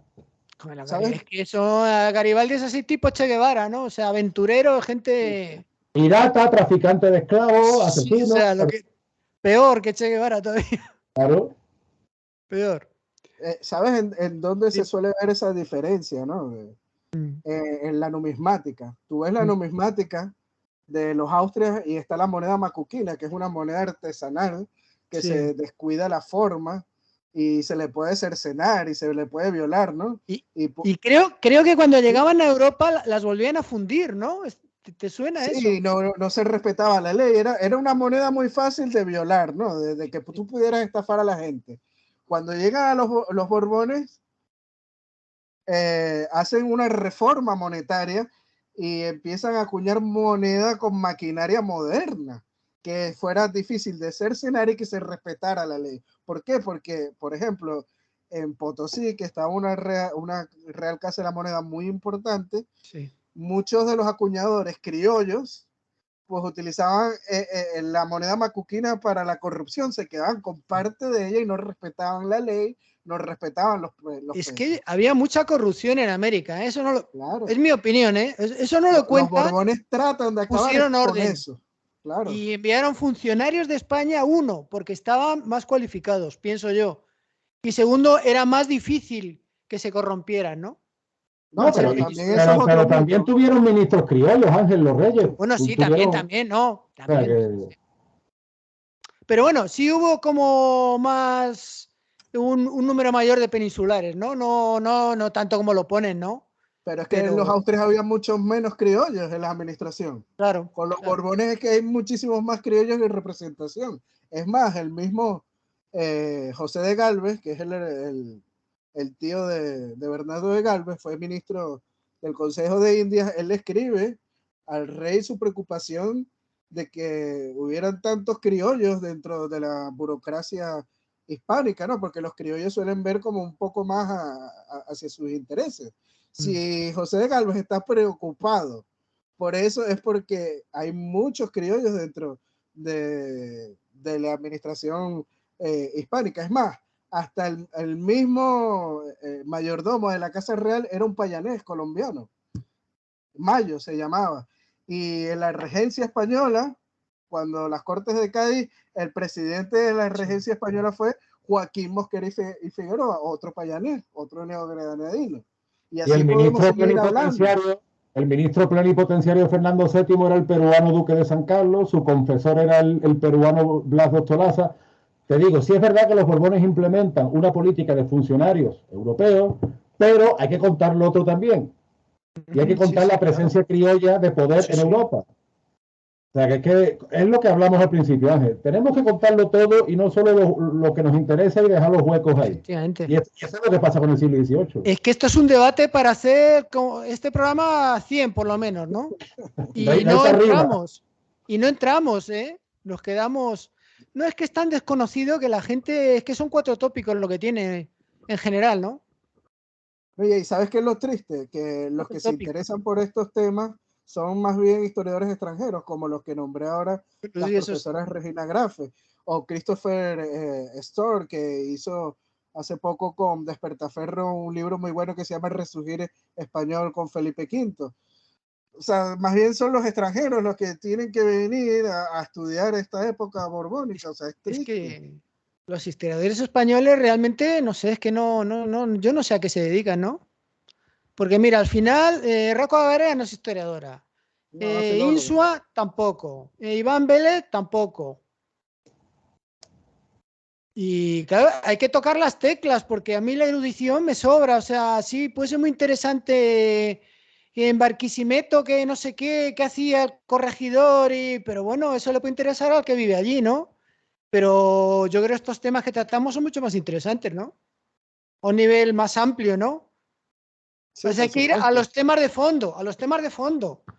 ¿Sabes? Es que eso, Garibaldi es así tipo Che Guevara, ¿no? O sea, aventurero, gente... Pirata, traficante de esclavos, asesino. O sea, peor que Che Guevara todavía. Claro. Peor. ¿Sabes en dónde se suele ver esa diferencia, no? En la numismática. Tú ves la numismática de los Austrias y está la moneda macuquina, que es una moneda artesanal que se descuida la forma y se le puede cercenar y se le puede violar, ¿no? Y creo que cuando llegaban a Europa las volvían a fundir, ¿no? ¿Te suena eso? Sí, no se respetaba la ley, era una moneda muy fácil de violar, ¿no? De que tú pudieras estafar a la gente. Cuando llegan a los Borbones, hacen una reforma monetaria y empiezan a acuñar moneda con maquinaria moderna, que fuera difícil de cercenar y que se respetara la ley. ¿Por qué? Porque, por ejemplo, en Potosí, que estaba una Real Casa de la Moneda muy importante, muchos de los acuñadores criollos pues utilizaban la moneda macuquina para la corrupción, se quedaban con parte de ella y no respetaban la ley, no respetaban los es pesos. que había mucha corrupción en América, eso no lo, es mi opinión, eso no lo cuentan. Los Borbones tratan de acabar con eso. Claro. Y enviaron funcionarios de España, uno, porque estaban más cualificados, pienso yo. Y segundo, era más difícil que se corrompieran, ¿no? No, No, pero pero, también eso es otro pero mito. también tuvieron ministros criollos, Ángel, los Reyes. Bueno, sí, Tuvieron, también, no. o sea, También. que- Pero bueno, sí hubo como más un número mayor de peninsulares, ¿no? No tanto como lo ponen, ¿no? Pero es que en los Pero, Austrias había muchos menos criollos en la administración. claro. Con los Claro. Borbones es que hay muchísimos más criollos en representación. Es más, el mismo José de Galvez, que es el tío de Bernardo de Galvez, fue ministro del Consejo de Indias, él le escribe al rey su preocupación de que hubieran tantos criollos dentro de la burocracia hispánica, ¿no? Porque los criollos suelen ver como un poco más hacia sus intereses. Si José de Galvez está preocupado por eso, es porque hay muchos criollos dentro de la administración hispánica. Es más, hasta el mismo mayordomo de la Casa Real era un payanés colombiano. Mayo se llamaba. Y en la regencia española, cuando las Cortes de Cádiz, el presidente de la regencia española fue Joaquín Mosquera y Figueroa, otro payanés, otro neogranadino. Y así podemos seguir hablando. El ministro plenipotenciario Fernando VII era el peruano duque de San Carlos, su confesor era el peruano Blas de Ostolaza. Te digo, sí es verdad que los Borbones implementan una política de funcionarios europeos, pero hay que contar lo otro también. Y hay que contar la presencia criolla de poder en Europa. O sea, que es lo que hablamos al principio, Ángel. Tenemos que contarlo todo y no solo lo que nos interesa y dejar los huecos ahí. Y eso es lo que pasa con el siglo XVIII. Es que esto es un debate para hacer este programa 100 por lo menos, ¿no? Y no entramos. Y no entramos, ¿eh? Nos quedamos... No es que es tan desconocido que la gente... Es que son 4 tópicos lo que tiene en general, ¿no? Oye, ¿y sabes qué es lo triste? Que los que se interesan por estos temas son más bien historiadores extranjeros, como los que nombré ahora, las profesoras Regina Grafe o Christopher Storr, que hizo hace poco con Despertaferro un libro muy bueno que se llama Resurgir Español con Felipe V. O sea, más bien son los extranjeros los que tienen que venir a estudiar esta época borbónica. O sea, es que los historiadores españoles realmente, no sé, es que no, yo no sé a qué se dedican, ¿no? Porque mira, al final, Rocco Agarea no es historiadora. Insua tampoco. Iván Vélez tampoco. Y claro, hay que tocar las teclas porque a mí la erudición me sobra. O sea, sí, puede ser muy interesante en Barquisimeto, que no sé qué hacía el corregidor, pero bueno, eso le puede interesar al que vive allí, ¿no? Pero yo creo que estos temas que tratamos son mucho más interesantes, ¿no? A un nivel más amplio, ¿no? Sí, pues hay que ir a los temas de fondo,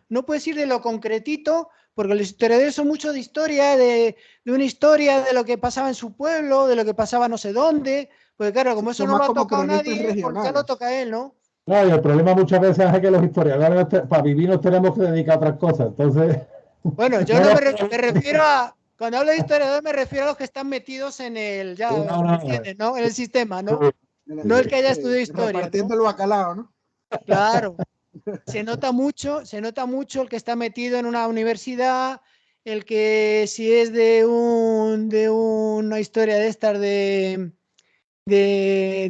No puedes ir de lo concretito, porque los historiadores son mucho de historia, de una historia de lo que pasaba en su pueblo, de lo que pasaba no sé dónde. Porque claro, como eso no lo ha tocado nadie, pues ya lo toca él, ¿no? No, y el problema muchas veces es que los historiadores para vivir nos tenemos que dedicar a otras cosas. Entonces. Bueno, yo no me refiero a. Cuando hablo de historiador me refiero a los que están metidos en el. Ya, ¿entiendes, no? En el sistema, ¿no? No el que haya estudiado historia. Repartiendo el bacalao, ¿no? Claro. Se nota mucho el que está metido en una universidad, el que si es de una historia de estas de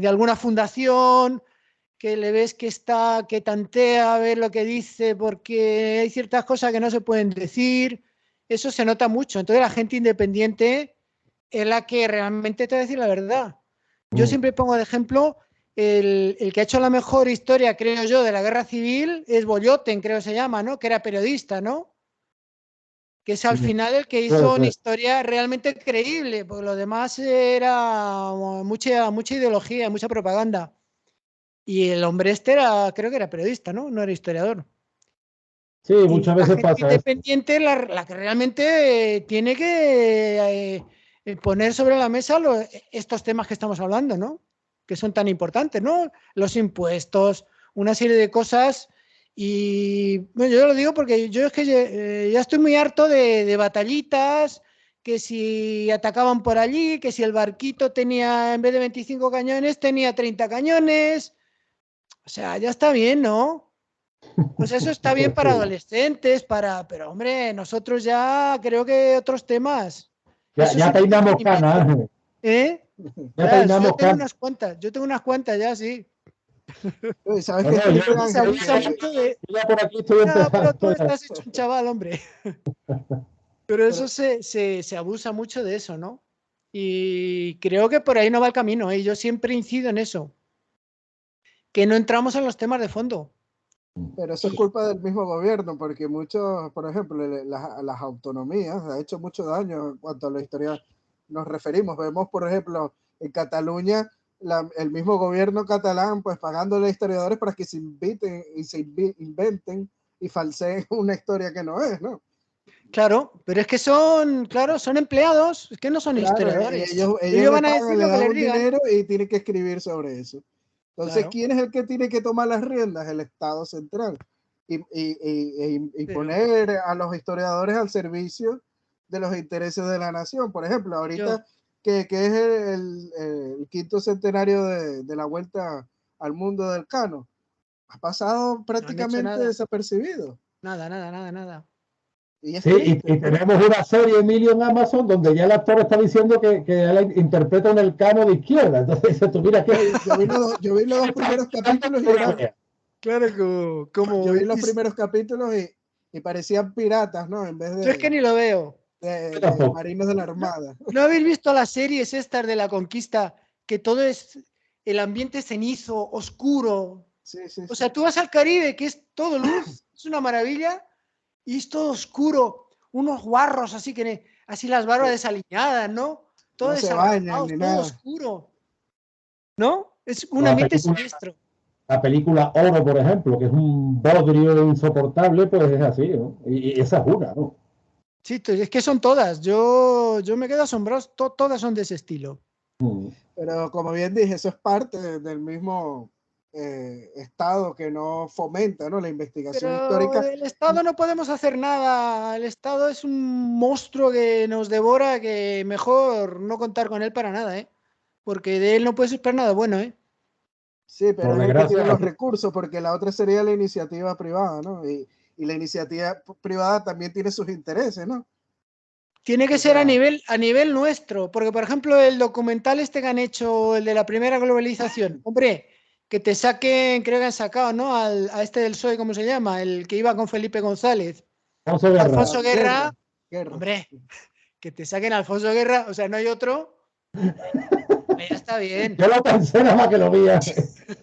alguna fundación, que le ves que tantea a ver lo que dice, porque hay ciertas cosas que no se pueden decir. Eso se nota mucho. Entonces la gente independiente es la que realmente te va a decir la verdad. Yo siempre pongo de ejemplo el que ha hecho la mejor historia, creo yo, de la guerra civil es Boyoten, creo que se llama, ¿no? Que era periodista, ¿no? Que es al final el que hizo una historia realmente creíble, porque lo demás era mucha ideología, mucha propaganda. Y el hombre este creo que era periodista, ¿no? No era historiador. Sí, muchas veces pasa. La gente independiente es la que realmente tiene que poner sobre la mesa estos temas que estamos hablando, ¿no? Que son tan importantes, ¿no? Los impuestos, una serie de cosas. Y bueno, yo lo digo porque yo es que ya estoy muy harto de batallitas, que si atacaban por allí, que si el barquito tenía, en vez de 25 cañones, tenía 30 cañones. O sea, ya está bien, ¿no? Pues eso está bien para adolescentes, pero hombre, nosotros ya creo que otros temas. Ya peinamos canas. ¿Eh? Ya peinamos canas. Yo tengo unas cuantas ya, sí. ¿Sabes No, qué, no, Felipe Se Ángel? abusa mucho de. yo ya por aquí estoy No, pero empezando. tú estás hecho un chaval, hombre. Pero eso Pero- se abusa mucho de eso, ¿no? Y creo que por ahí no va el camino, ¿eh? Yo siempre incido en eso, que no entramos en los temas de fondo. Pero eso es culpa del mismo gobierno, porque muchos, por ejemplo, las autonomías ha hecho mucho daño en cuanto a la historia nos referimos. Vemos, por ejemplo, en Cataluña, el mismo gobierno catalán, pues pagándole a historiadores para que se inviten y inventen y falseen una historia que no es, ¿no? Claro, pero es que son, claro, son empleados, es que no son Claro, historiadores. ellos Ellos le van a pagan, decir le lo que dan les un digan. dinero y tienen que escribir sobre eso. Entonces, Claro, ¿quién es el que tiene que tomar las riendas? El Estado central. Y pero poner a los historiadores al servicio de los intereses de la nación. Por ejemplo, yo, ahorita que es el quinto centenario de la vuelta al mundo del Cano, ha pasado no han hecho prácticamente nada, desapercibido. nada. Y es Sí, triste, y tenemos una serie, Emilio, en Amazon, donde ya el actor está diciendo que él interpreta un elcano de izquierda. Entonces dices tú, mira, yo vi los dos primeros capítulos y eran, Claro, yo vi los primeros capítulos y parecían piratas, ¿no? En vez yo es que ni lo veo. de marinos de la ¿No, Armada. no habéis visto las series estas de la conquista? Que todo es el ambiente cenizo, oscuro. Sí, sí, O sí. sea, tú vas al Caribe, que es todo luz, es una maravilla, y es todo oscuro, unos guarros así que así las barbas desaliñadas, ¿no? Todo No se bañan desarrastrado, ni todo nada. oscuro, ¿no? Es un la ambiente película, siniestro. la película Oro, por ejemplo, que es un bodrio insoportable, pues es así, ¿no? Y esa es una, ¿no? Sí, es que son todas. Yo me quedo asombrado, todas son de ese estilo. Mm. Pero como bien dije, eso es parte del mismo Estado que no fomenta, ¿no? La investigación Pero histórica. el Estado no podemos hacer nada. El Estado es un monstruo que nos devora, que mejor no contar con él para nada, ¿eh? Porque de él no puedes esperar nada bueno, ¿eh? Sí, Por pero es el que tiene desgracia, los recursos, porque la otra sería la iniciativa privada, ¿no? Y la iniciativa privada también tiene sus intereses, ¿no? Tiene que O ser sea, a nivel nuestro, porque por ejemplo el documental este que han hecho, el de la primera globalización, hombre, que te saquen, creo que han sacado, ¿no? A este del PSOE, ¿cómo se llama? El que iba con Felipe González. Alfonso Guerra. Alfonso guerra, Guerra, guerra. hombre, que te saquen a Alfonso Guerra, o sea, no hay otro, ya está bien. Yo lo pensé nada más que lo vi.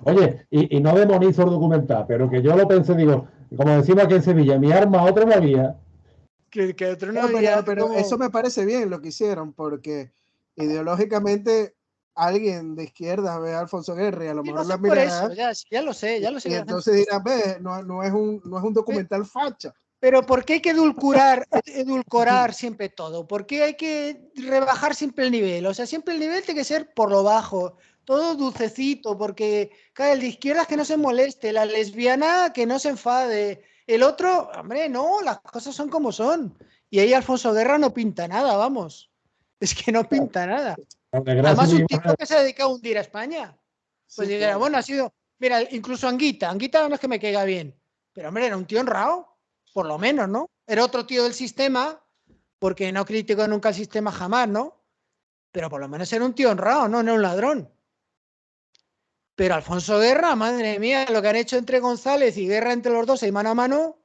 Oye, y no demonizo el documental, pero que yo lo pensé, digo, como decimos aquí en Sevilla, mi arma otro no había. Que otro no No, había pero eso como... me parece bien lo que hicieron, porque ideológicamente alguien de izquierda ve a Alfonso Guerra y a lo Sí, no mejor sé la por eso, mirará ya lo sé, ya lo sé y que la gente... entonces dirán, ve, no es un documental facha. Pero ¿por qué hay que edulcorar siempre todo? ¿Por qué hay que rebajar siempre el nivel? O sea, siempre el nivel tiene que ser por lo bajo, todo dulcecito, porque claro, el de izquierdas que no se moleste, la lesbiana que no se enfade, el otro, hombre, no, las cosas son como son. Y ahí Alfonso Guerra no pinta nada, vamos. Es que no pinta nada. Por desgracia, Además, un tipo que se ha dedicado a hundir a España. Pues Sí, dijera, claro. bueno, ha sido, mira, incluso Anguita no es que me caiga bien, pero hombre, era un tío honrado, por lo menos, ¿no? Era otro tío del sistema, porque no critico nunca el sistema jamás, ¿no? Pero por lo menos era un tío honrado, ¿no? No un ladrón. Pero Alfonso Guerra, madre mía, lo que han hecho entre González y Guerra entre los dos y mano a mano,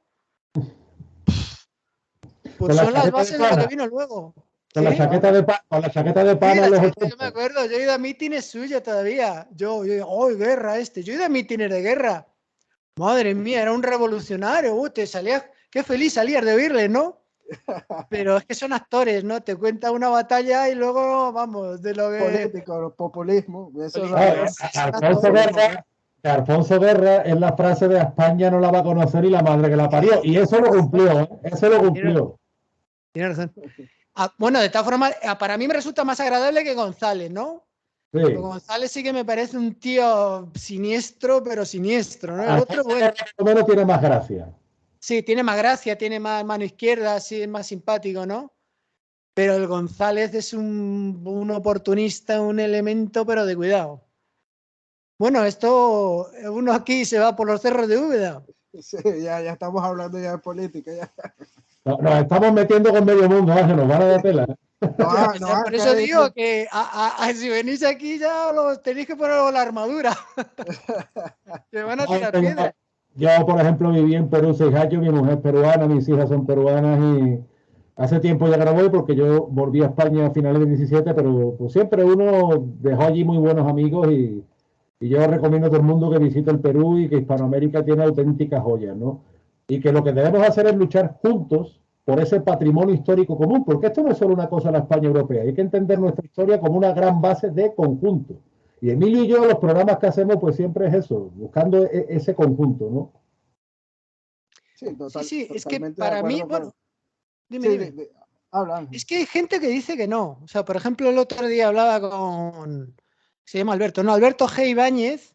pues con la son las chaqueta de bases de lo que pana, vino luego. con la ¿Qué? chaqueta de pana, con la chaqueta de Sí, pana la en los chaqueta, yo me 80. acuerdo, yo he ido a mítines suyos todavía. Yo, oh, Guerra este, yo he ido a mítines de Guerra. Madre mía, era un revolucionario, te salías, qué feliz salías de oírle, ¿no? Pero es que son actores, ¿no? Te cuenta una batalla y luego, vamos, de lo que... Político, populismo, eso es lo Ah, que es. Son Alfonso actores. Guerra, Alfonso Guerra es la frase de España no la va a conocer y la madre que la parió. Y eso lo cumplió, ¿eh? Eso lo cumplió. Tiene razón. Bueno, de todas formas, para mí me resulta más agradable que González, ¿no? Sí. Porque González sí que me parece un tío siniestro, pero siniestro, ¿no? El otro, Alfonso bueno, Guerra por lo menos tiene más gracia. sí, tiene más gracia, tiene más mano izquierda, sí, es más simpático, ¿no? Pero el González es un oportunista, un elemento, pero de cuidado. Bueno, esto, uno aquí se va por los cerros de Úbeda. Sí, ya estamos hablando ya de política. Ya. Nos estamos metiendo con medio mundo, Ángel, nos van a dar pela. No, O sea, por eso digo que si venís aquí ya los tenéis que poner la armadura. Que van a tirar piedras. Yo, por ejemplo, viví en Perú 6 años, mi mujer es peruana, mis hijas son peruanas y hace tiempo ya que no voy porque yo volví a España a finales del 17, pero pues, siempre uno dejó allí muy buenos amigos y yo recomiendo a todo el mundo que visite el Perú y que Hispanoamérica tiene auténticas joyas, ¿no? Y que lo que debemos hacer es luchar juntos por ese patrimonio histórico común, porque esto no es solo una cosa de la España europea, hay que entender nuestra historia como una gran base de conjunto. Y Emilio y yo, los programas que hacemos, pues siempre es eso, buscando ese conjunto, ¿no? Sí, Sí, es que totalmente de para mí, acuerdo bueno, Sí, dime. habla. Es que hay gente que dice que no. O sea, por ejemplo, el otro día hablaba con, se llama Alberto, no, Alberto G. Ibáñez,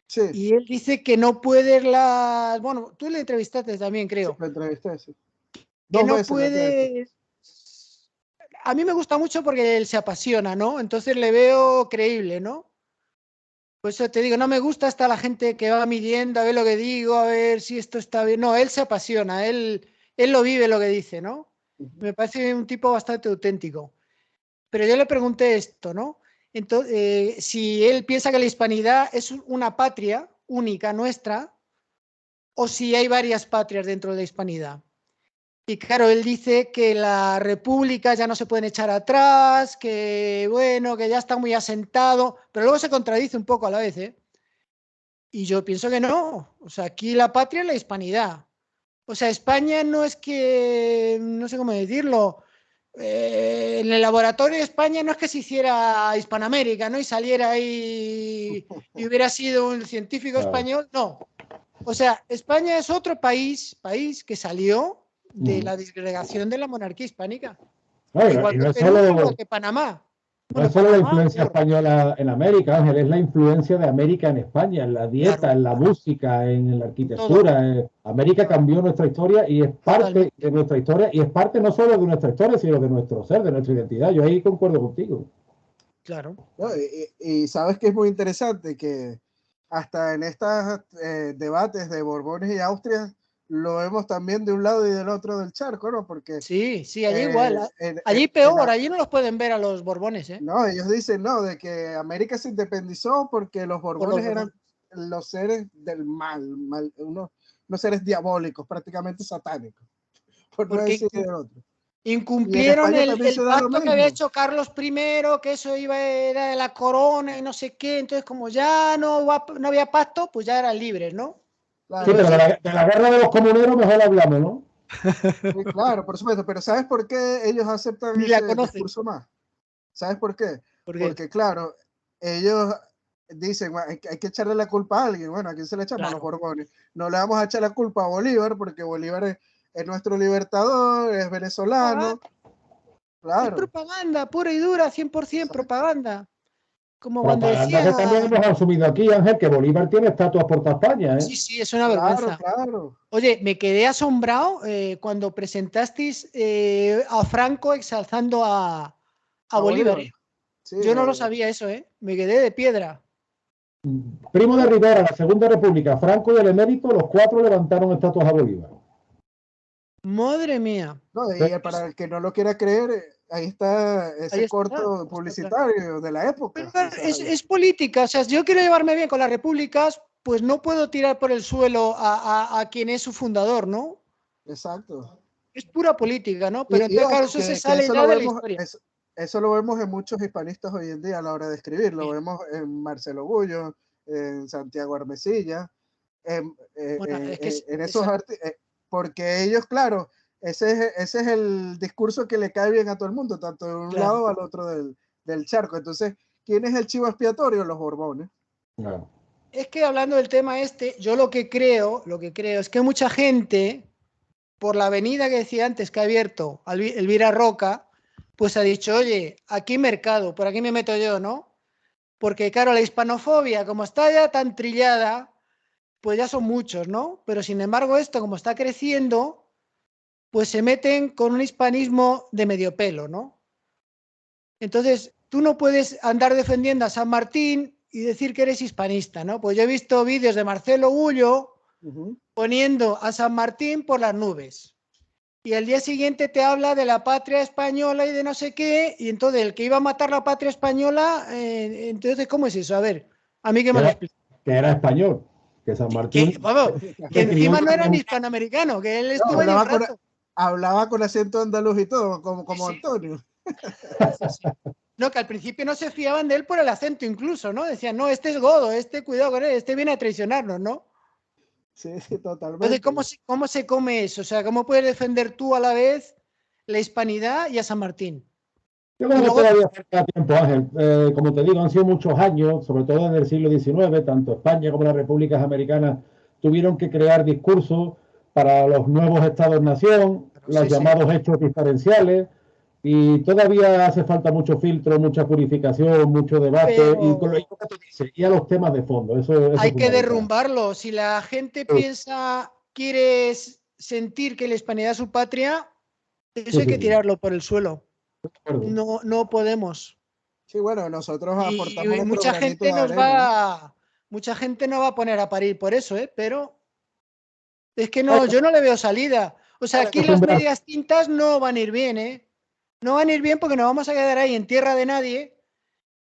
Sí, y él dice que no puede las, bueno, tú le entrevistaste también, sí, creo, lo entrevisté, sí. que 2 veces lo entrevisté. puede. A mí me gusta mucho porque él se apasiona, ¿no? Entonces le veo creíble, ¿no? Pues eso te digo, no me gusta hasta la gente que va midiendo, a ver lo que digo, a ver si esto está bien. No, él se apasiona, él lo vive lo que dice, ¿no? Me parece un tipo bastante auténtico. Pero yo le pregunté esto, ¿no? Entonces, si él piensa que la hispanidad es una patria única nuestra o si hay varias patrias dentro de la hispanidad. Y claro, él dice que la república ya no se pueden echar atrás, que bueno, que ya está muy asentado, pero luego se contradice un poco a la vez, ¿eh? Y yo pienso que no. O sea, aquí la patria es la hispanidad. O sea, España no es que, no sé cómo decirlo, en el laboratorio de España no es que se hiciera Hispanoamérica, ¿no? Y saliera ahí y hubiera sido un científico Claro. español, no. O sea, España es otro país que salió de la disgregación de la monarquía hispánica. No, Igual y que no es Perú, igual solo, que Panamá. no Bueno, es solo la Panamá, influencia peor. española en América, Ángel, es la influencia de América en España, en la dieta, Claro, en la música, en la en todo, arquitectura. América cambió nuestra historia y es parte de totalmente. nuestra historia y es parte no solo de nuestra historia, sino de nuestro ser, de nuestra identidad. Yo ahí concuerdo contigo. Claro. ¿No? Y sabes que es muy interesante que hasta en estos debates de Borbones y Austria lo vemos también de un lado y del otro del charco, ¿no? Porque Sí, sí, allí igual. en, Allí en, peor, allí no los pueden ver a los Borbones, ¿eh? no, ellos dicen, no, de que América se independizó porque los Por los Borbones eran Borbones. los seres del unos seres diabólicos, prácticamente satánicos, por no Porque decir el otro. Y en incumplieron España también el se da lo pacto que había mismo. hecho Carlos I, que eso era de la corona y no sé qué. Entonces, como ya no había pacto, pues ya eran libres, ¿no? Sí, Claro, Pero pero sí, de la guerra de los comuneros mejor hablamos, ¿no? sí, claro, por supuesto, pero ¿sabes por qué ellos aceptan ni la ese conocen. discurso más? ¿Sabes por qué? ¿Por qué? Porque, claro, ellos dicen, bueno, hay que echarle la culpa a alguien. Bueno, ¿a quién se le echamos? A los Claro. Borbones. No le vamos a echar la culpa a Bolívar, porque Bolívar es nuestro libertador, es venezolano. Es Claro, propaganda pura y dura, 100% exacto. propaganda. Como cuando Propaganda decía, que también hemos asumido aquí, Ángel, que Bolívar tiene estatuas por toda España, ¿eh? sí, sí, es una Claro, vergüenza. claro. Oye, me quedé asombrado cuando presentasteis a Franco exalzando a A Bolívar, Bolívar. ¿eh? Sí, Yo no lo sabía eso, ¿eh? Me quedé de piedra. Primo de Rivera, la Segunda República, Franco y el emérito, los cuatro levantaron estatuas a Bolívar. Madre mía. no, y para el que no lo quiera creer, ahí está Ahí ese corto está claro. publicitario de la Pero época. O claro, sea, es política. O sea, si yo quiero llevarme bien con las repúblicas, pues no puedo tirar por el suelo a quien es su fundador, ¿no? exacto. Es pura política, ¿no? Pero entonces, claro, Ojo, eso se que sale ya de la historia. eso lo vemos en muchos hispanistas hoy en día a la hora de escribir. Lo Sí. vemos en Marcelo Gullo, en Santiago Armesilla, Bueno, es que en esos porque ellos, claro, ese es el discurso que le cae bien a todo el mundo, tanto de un claro. lado al otro del charco. Entonces, ¿quién es el chivo expiatorio? Los Borbones. Claro. Es que hablando del tema este, yo lo que creo es que mucha gente, por la avenida que decía antes que ha abierto Elvira Roca, pues ha dicho, oye, aquí mercado, por aquí me meto yo, ¿no? Porque claro, la hispanofobia, como está ya tan trillada, pues ya son muchos, ¿no? Pero sin embargo esto, como está creciendo, pues se meten con un hispanismo de medio pelo, ¿no? Entonces, tú no puedes andar defendiendo a San Martín y decir que eres hispanista, ¿no? Pues yo he visto vídeos de Marcelo Gullo poniendo a San Martín por las nubes. y al día siguiente te habla de la patria española y de no sé qué, y entonces el que iba a matar la patria española, entonces, ¿cómo es eso? A ver, a mí que me lo explica. Que era español, que San Martín Vamos, que se crió encima en no era ni una- hispanoamericano, que él No, estuvo allí un rato. hablaba con acento andaluz y todo, como Sí, sí. Antonio. Sí, sí. No, que al principio no se fiaban de él por el acento incluso, ¿no? Decían, no, este es godo, este cuidado con él, este viene a traicionarnos, ¿no? Sí, Entonces, totalmente. ¿cómo se come eso? O sea, ¿cómo puedes defender tú a la vez la hispanidad y a San Martín? Yo Y creo que luego, todavía falta tiempo, Ángel. Como te digo, han sido muchos años, sobre todo en el siglo XIX, tanto España como las repúblicas americanas tuvieron que crear discursos para los nuevos estados-nación, los sí, sí. llamados hechos diferenciales, y todavía hace falta mucho filtro, mucha purificación, mucho debate, y con lo que te dice, y a los temas de fondo, eso es hay que fundamental. derrumbarlo. Si la gente Sí, quiere sentir que la hispanidad es su patria, eso hay que sí. tirarlo por el suelo. De acuerdo. No podemos. Sí, bueno, nosotros Y aportamos nuestro mucha granito gente de arena. mucha gente no va a poner a parir por eso, pero es que no, yo no le veo salida. O sea, aquí las medias tintas no van a ir bien, ¿eh? No van a ir bien porque nos vamos a quedar ahí en tierra de nadie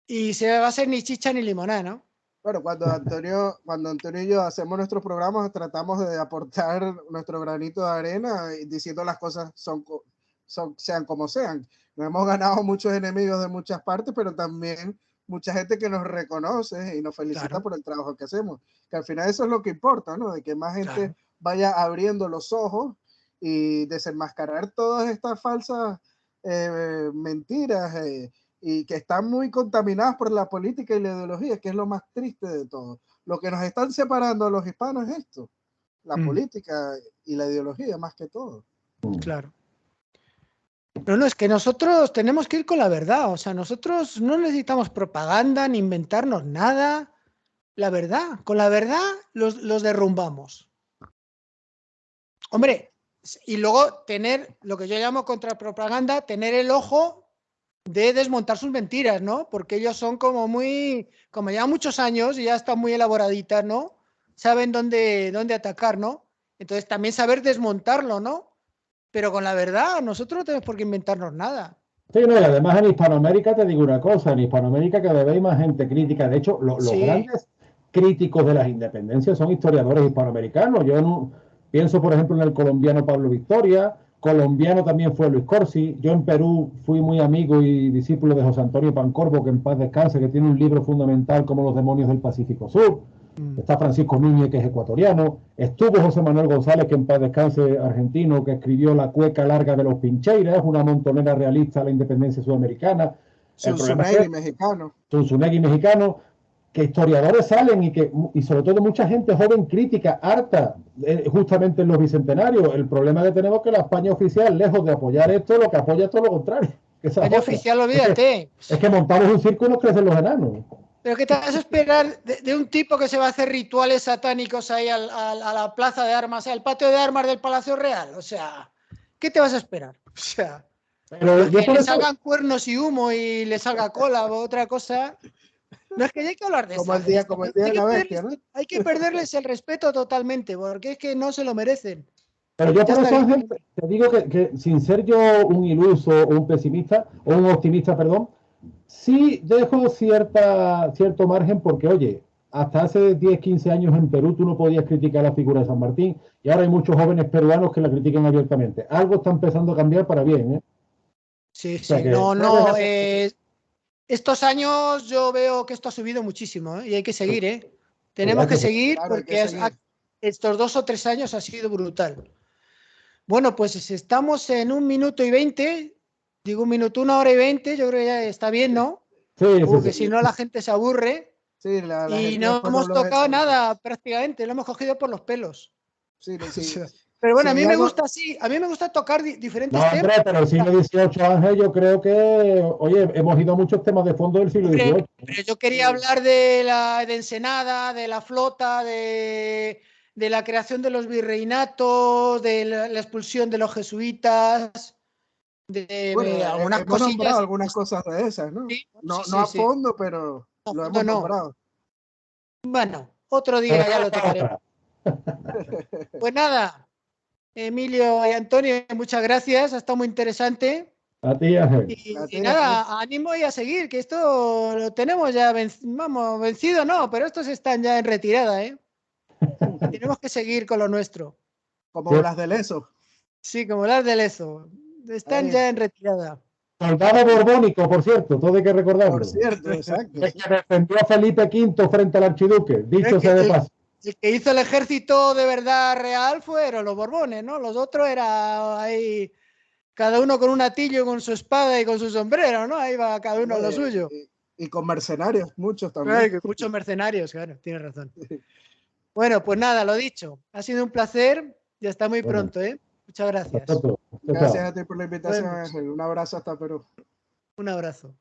y se va a hacer ni chicha ni limonada, ¿no? Bueno, cuando Antonio y yo hacemos nuestros programas, tratamos de aportar nuestro granito de arena diciendo las cosas sean como sean. Nos hemos ganado muchos enemigos de muchas partes, pero también mucha gente que nos reconoce y nos felicita Claro, por el trabajo que hacemos. Que al final eso es lo que importa, ¿no? De que más gente claro. vaya abriendo los ojos y desenmascarar todas estas falsas mentiras. Y que están muy contaminadas por la política y la ideología, que es lo más triste de todo. Lo que nos están separando a los hispanos es esto, la política y la ideología más que todo. Claro. No, es que nosotros tenemos que ir con la verdad, o sea, nosotros no necesitamos propaganda ni inventarnos nada. La verdad, con la verdad los derrumbamos. Hombre, y luego tener lo que yo llamo contrapropaganda, tener el ojo de desmontar sus mentiras, ¿no? Porque ellos son como llevan muchos años y ya están muy elaboraditas, ¿no? Saben dónde atacar, ¿no? Entonces también saber desmontarlo, ¿no? Pero con la verdad, nosotros no tenemos por qué inventarnos nada. Sí, no, y además en Hispanoamérica te digo una cosa, en Hispanoamérica cada vez hay más gente crítica. De hecho, los Sí, grandes críticos de las independencias son historiadores hispanoamericanos. Yo no, pienso, por ejemplo, en el colombiano Pablo Victoria, colombiano también fue Luis Corsi. Yo en Perú fui muy amigo y discípulo de José Antonio Pancorbo, que en paz descanse, que tiene un libro fundamental como Los demonios del Pacífico Sur. Está Francisco Núñez, que es ecuatoriano. Estuvo José Manuel González, que en paz descanse, argentino, que escribió La cueca larga de los Pincheiras, una montonera realista a la independencia sudamericana. El problema es Zunzunegui que mexicano. Zunzunegui mexicano, que historiadores salen y sobre todo mucha gente joven crítica, harta, justamente en los bicentenarios. El problema que tenemos es que la España oficial, lejos de apoyar esto, lo que apoya es todo lo contrario. Esa es España otra. oficial, olvídate. Es que montamos un circo y nos crecen los enanos. Pero ¿qué te vas a esperar de un tipo que se va a hacer rituales satánicos ahí a la plaza de armas, al patio de armas del Palacio Real? O sea, ¿qué te vas a esperar? O sea, Pero pues yo que por le eso, salgan cuernos y humo y le salga cola o otra cosa. No es que hay que hablar de Como esa el día gente. de la bestia, ¿no? Hay que perderles el respeto totalmente, porque es que no se lo merecen. pero yo Ya por eso, estaría Ángel, bien. te digo que sin ser yo un iluso o un pesimista, o un optimista, perdón, sí dejo cierto margen porque, oye, hasta hace 10, 15 años en Perú tú no podías criticar la figura de San Martín y ahora hay muchos jóvenes peruanos que la critican abiertamente. Algo está empezando a cambiar para bien, ¿eh? Sí, O sea sí, que no. Estos años yo veo que esto ha subido muchísimo, ¿eh? Y hay que seguir, ¿eh? pues Tenemos hay que que seguir Claro, hay que porque seguir. estos 2 o 3 años ha sido brutal. Bueno, pues estamos en 1 minuto y 20. Digo 1 minuto, 1 hora y 20. Yo creo que ya está bien, ¿no? sí, sí, Porque si sí. no la gente se aburre. Sí, la Y gente no después no hemos lo ve tocado tanto. nada prácticamente, lo hemos cogido por los pelos. Sí, sí. Pero Si bueno, a hay mí me algo, gusta así, a mí me gusta tocar No, diferentes temas. Andrés, pero el siglo XVIII, Ángel, yo creo que, oye, hemos ido a muchos temas de fondo del siglo Hombre, XVIII. pero yo quería hablar de Ensenada, de la flota, de la creación de los virreinatos, de la expulsión de los jesuitas, bueno, de algunas hemos nombrado cosillas. algunas cosas de esas, ¿no? Sí, No, sí, no sí, a sí. fondo, pero No, lo fondo hemos no. nombrado. Bueno, otro Pero día ya lo tocaremos. otra. Pues nada, Emilio y Antonio, muchas gracias, ha estado muy interesante. A ti, Ángel. Y nada, ánimo y a seguir, que esto lo tenemos ya vencido, no, pero estos están ya en retirada, ¿eh? Tenemos que seguir con lo nuestro. Como las del ESO. Sí, como las del ESO. Están ya en retirada. Soldado borbónico, por cierto, todo hay que recordarlo. Por cierto, exacto. El que defendió a Felipe V frente al archiduque, dicho sea de paso. El que hizo el ejército de verdad real fueron los Borbones, ¿no? Los otros era ahí, cada uno con un atillo, con su espada y con su sombrero, ¿no? Ahí va cada uno a lo suyo. Y con mercenarios, muchos también. Muchos mercenarios, claro, tienes razón. Bueno, pues nada, lo dicho. Ha sido un placer y hasta muy pronto, ¿eh? Muchas gracias. Gracias a ti por la invitación, Ángel. Un abrazo hasta Perú. Un abrazo.